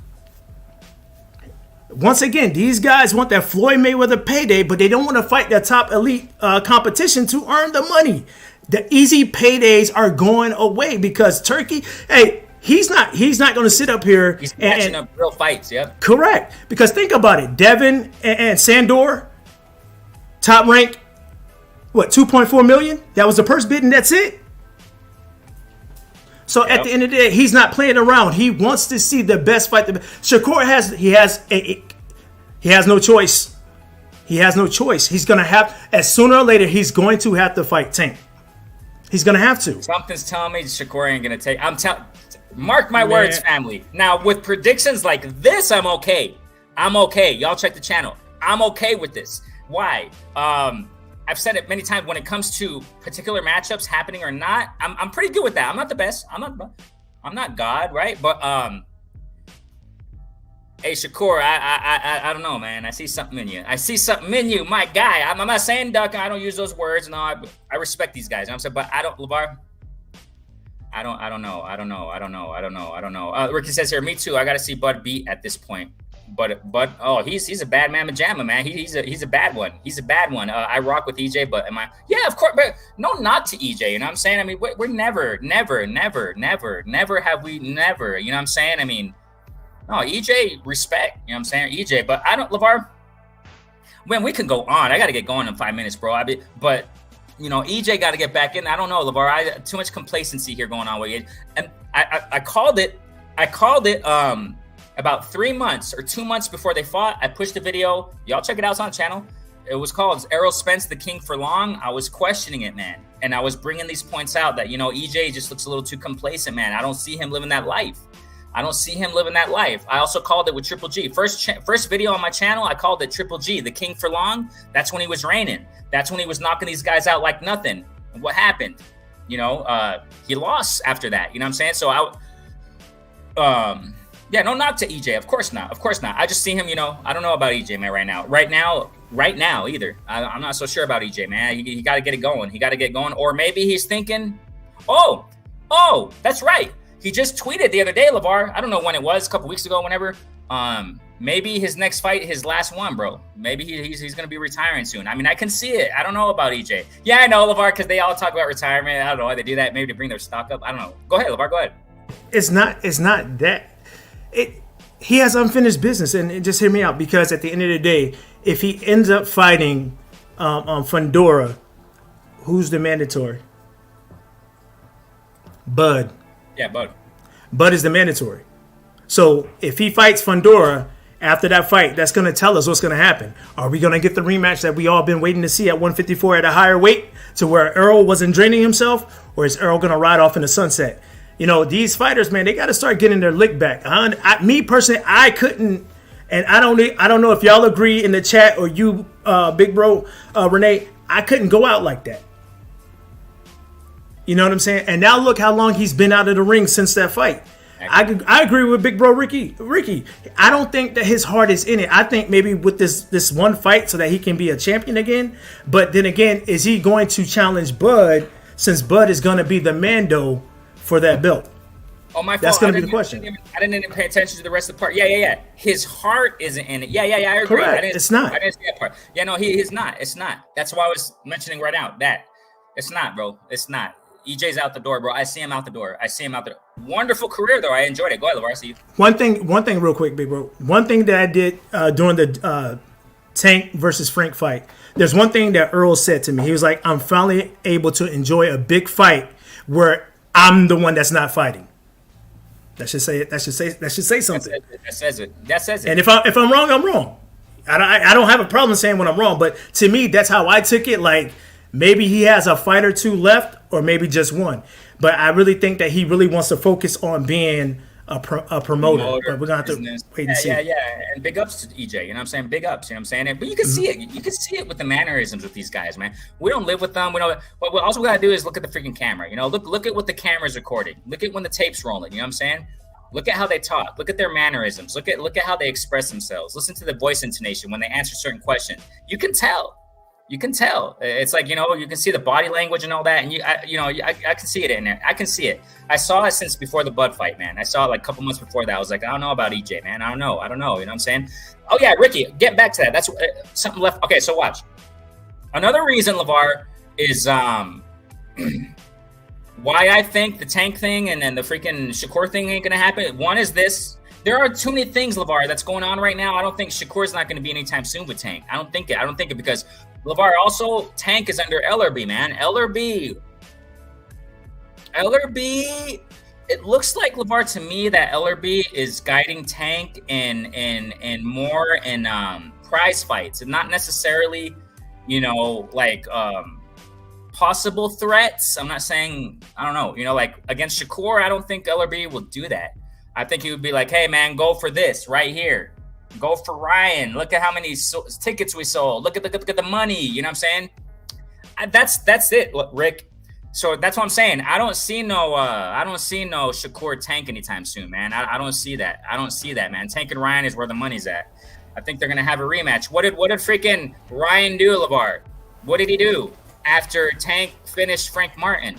Once again, these guys want that Floyd Mayweather payday, but they don't want to fight that top elite competition to earn the money. The easy paydays are going away because Turkey, hey, he's not going to sit up here. He's matching up real fights, yep. Correct. Because think about it. Devin and Sandor, top rank, what, 2.4 million? That was the purse bid and that's it? So at the end of the day, he's not playing around. He wants to see the best fight. Shakur has no choice. He has no choice. He's going to have, as sooner or later, he's going to have to fight Tank. He's going to have to. Something's telling me Shakur ain't going to take. Mark my words, family. Now, with predictions like this, I'm okay. Y'all check the channel. I'm okay with this. Why? I've said it many times. When it comes to particular matchups happening or not, I'm pretty good with that. I'm not the best. I'm not God, right? But hey, Shakur, I don't know, man. I see something in you. My guy. I'm not saying duck. I don't use those words. No, I respect these guys. You know what I'm saying, but I don't, LeVar. I don't know. Ricky says here, me too. I got to see Bud beat at this point. But oh, he's a bad man, Majama, man. He's a bad one. He's a bad one. I rock with EJ, but yeah, of course, but no, not to EJ. You know what I'm saying? I mean, we're never have we, you know what I'm saying? I mean. No, EJ, respect. You know what I'm saying? EJ, but I don't, LeVar, when we can go on. I got to get going in 5 minutes, bro. But, you know, EJ got to get back in. I don't know, LeVar. Too much complacency here going on with it. And I called it about 3 months or 2 months before they fought. I pushed the video. Y'all check it out. It's on the channel. It was called Errol Spence, the King for Long. I was questioning it, man. And I was bringing these points out that, you know, EJ just looks a little too complacent, man. I don't see him living that life. I also called it with Triple G. First video on my channel, I called it Triple G, the King for Long. That's when he was reigning. That's when he was knocking these guys out like nothing. And what happened? You know, he lost after that. You know what I'm saying? So yeah, no knock to EJ. Of course not. I just see him, you know, I don't know about EJ, man, right now either. I'm not so sure about EJ, man. He got to get it going. Or maybe he's thinking, oh, that's right. He just tweeted the other day, LeVar. I don't know when it was, a couple weeks ago, whenever. Maybe his next fight, his last one, bro. Maybe he's going to be retiring soon. I mean, I can see it. I don't know about EJ. Yeah, I know, LeVar, because they all talk about retirement. I don't know why they do that. Maybe to bring their stock up. I don't know. Go ahead, LeVar. Go ahead. It's not that. He has unfinished business, and just hear me out, because at the end of the day, if he ends up fighting Fundora, who's the mandatory? Bud. Yeah, Bud. Bud is the mandatory. So if he fights Fundora after that fight, that's going to tell us what's going to happen. Are we going to get the rematch that we all been waiting to see at 154 at a higher weight to where Earl wasn't draining himself? Or is Earl going to ride off in the sunset? You know, these fighters, man, they got to start getting their lick back. Me personally, I couldn't, and I don't know if y'all agree in the chat or you, big bro, Renee, I couldn't go out like that. You know what I'm saying? And now look how long he's been out of the ring since that fight. I agree with big bro Ricky. I don't think that his heart is in it. I think maybe with this one fight so that he can be a champion again. But then again, is he going to challenge Bud since Bud is going to be the Mando for that belt? Oh, my fault. That's going to be the question. I didn't even pay attention to the rest of the part. Yeah. His heart isn't in it. Yeah, I agree. Correct. It's not. I didn't see that part. Yeah, no, he's not. It's not. That's why I was mentioning right now that it's not, bro. It's not. EJ's out the door, bro. I see him out the door. Wonderful career, though. I enjoyed it. Go ahead, LeVar. I see you. One thing real quick, big bro. One thing that I did during the Tank versus Frank fight, there's one thing that Earl said to me. He was like, I'm finally able to enjoy a big fight where I'm the one that's not fighting. That should say it. That should say something. That says it. And if I'm wrong, I'm wrong. I don't have a problem saying when I'm wrong, but to me, that's how I took it. Like, maybe he has a fight or two left, or maybe just one. But I really think that he really wants to focus on being a promoter. But we're going to have to wait and see. Yeah. And big ups to EJ. You know what I'm saying? Big ups. You know what I'm saying? But you can see it. You can see it with the mannerisms with these guys, man. We don't live with them. We don't. What also we got to do is look at the freaking camera. You know, look at what the camera's recording. Look at when the tape's rolling. You know what I'm saying? Look at how they talk. Look at their mannerisms. Look at how they express themselves. Listen to the voice intonation when they answer certain questions. You can tell. It's like, you know, you can see the body language and all that. And I can see it in there. I can see it. I saw it since before the Bud fight, man. I saw it like a couple months before that. I was like, I don't know about EJ, man. I don't know. You know what I'm saying? Oh yeah, Ricky, get back to that. That's something left. Okay, so watch. Another reason, LeVar, is why I think the Tank thing and then the freaking Shakur thing ain't gonna happen. One is this. There are too many things, LeVar, that's going on right now. I don't think Shakur's not going to be anytime soon with Tank. I don't think it because LeVar, also Tank is under Ellerby, man. Ellerby. It looks like, LeVar, to me that Ellerby is guiding Tank in more prize fights and not necessarily, you know, like possible threats. I'm not saying, I don't know, you know, like against Shakur, I don't think Ellerby will do that. I think he would be like, hey, man, go for this right here. Go for Ryan. Look at how many tickets we sold. Look at the money. You know what I'm saying? That's it, Rick. So that's what I'm saying. I don't see no Shakur Tank anytime soon, man. I don't see that. Man. Tank and Ryan is where the money's at. I think they're gonna have a rematch. What did freaking Ryan do, LeVar? What did he do after Tank finished Frank Martin?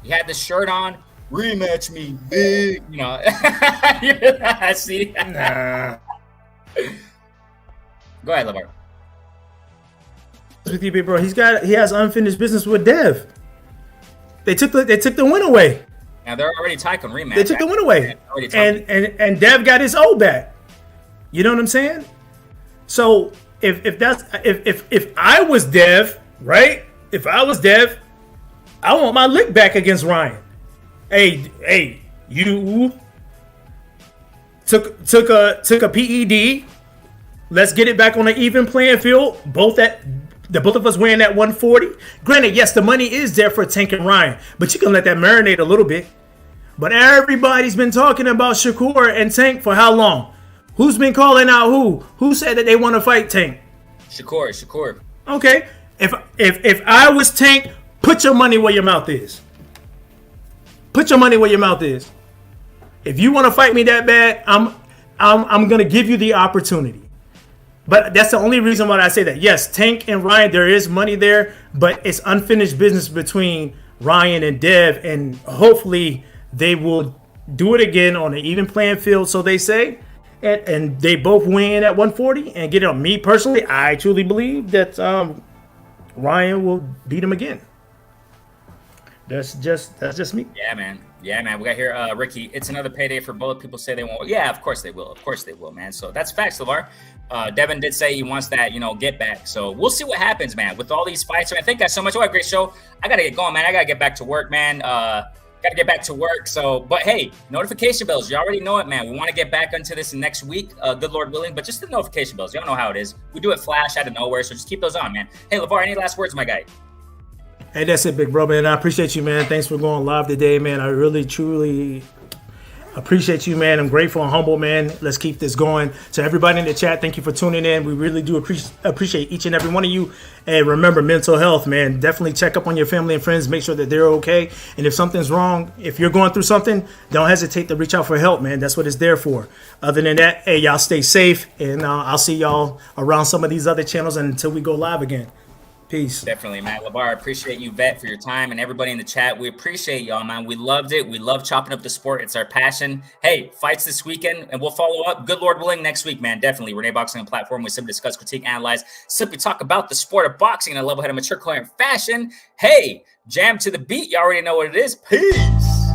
He had the shirt on. Rematch me, big. You know, I see. Nah. Go ahead, LeVar. With you, big bro, he has unfinished business with Dev. They took the win away. Now they're already talking rematch. They took the win away, and Dev got his O back. You know what I'm saying? So if I was Dev, right? If I was Dev, I want my lick back against Ryan. Hey, you took a PED. Let's get it back on an even playing field. Both of us weighing at 140. Granted, yes, the money is there for Tank and Ryan, but you can let that marinate a little bit. But everybody's been talking about Shakur and Tank for how long? Who's been calling out who? Who said that they want to fight Tank? Shakur. Okay. If I was Tank, put your money where your mouth is. Put your money where your mouth is. If you want to fight me that bad, I'm gonna give you the opportunity. But that's the only reason why I say that. Yes, Tank and Ryan, there is money there, but it's unfinished business between Ryan and Dev, and hopefully they will do it again on an even playing field, so they say, and they both win at 140 and get it on. Me personally, I truly believe that Ryan will beat him again. That's just me. Yeah, man. We got here, Ricky. It's another payday for both. People say they won't. Yeah, of course they will, man. So that's facts, LeVar. Devin did say he wants that, get back. So we'll see what happens, man. With all these fights, man. Thank you guys so much. What a great show. I gotta get going, man. I gotta get back to work, man. Gotta get back to work. So, but hey, notification bells. You already know it, man. We want to get back into this next week, good Lord willing. But just the notification bells. Y'all know how it is. We do it flash out of nowhere, so just keep those on, man. Hey, LeVar, any last words, my guy? Hey, that's it, big bro, man. I appreciate you, man. Thanks for going live today, man. I really, truly appreciate you, man. I'm grateful and humble, man. Let's keep this going. To everybody in the chat, thank you for tuning in. We really do appreciate each and every one of you. And remember, mental health, man. Definitely check up on your family and friends. Make sure that they're okay. And if something's wrong, if you're going through something, don't hesitate to reach out for help, man. That's what it's there for. Other than that, hey, y'all stay safe. And I'll see y'all around some of these other channels until we go live again. Peace. Definitely, man. LeVar, I appreciate you, Vet, for your time, and everybody in the chat. We appreciate y'all, man. We loved it. We love chopping up the sport. It's our passion. Hey, fights this weekend, and we'll follow up, good Lord willing, next week, man. Definitely. Renee Boxing Platform. We simply discuss, critique, analyze, simply talk about the sport of boxing in a level-headed, mature, coherent fashion. Hey, jam to the beat. You already know what it is. Peace.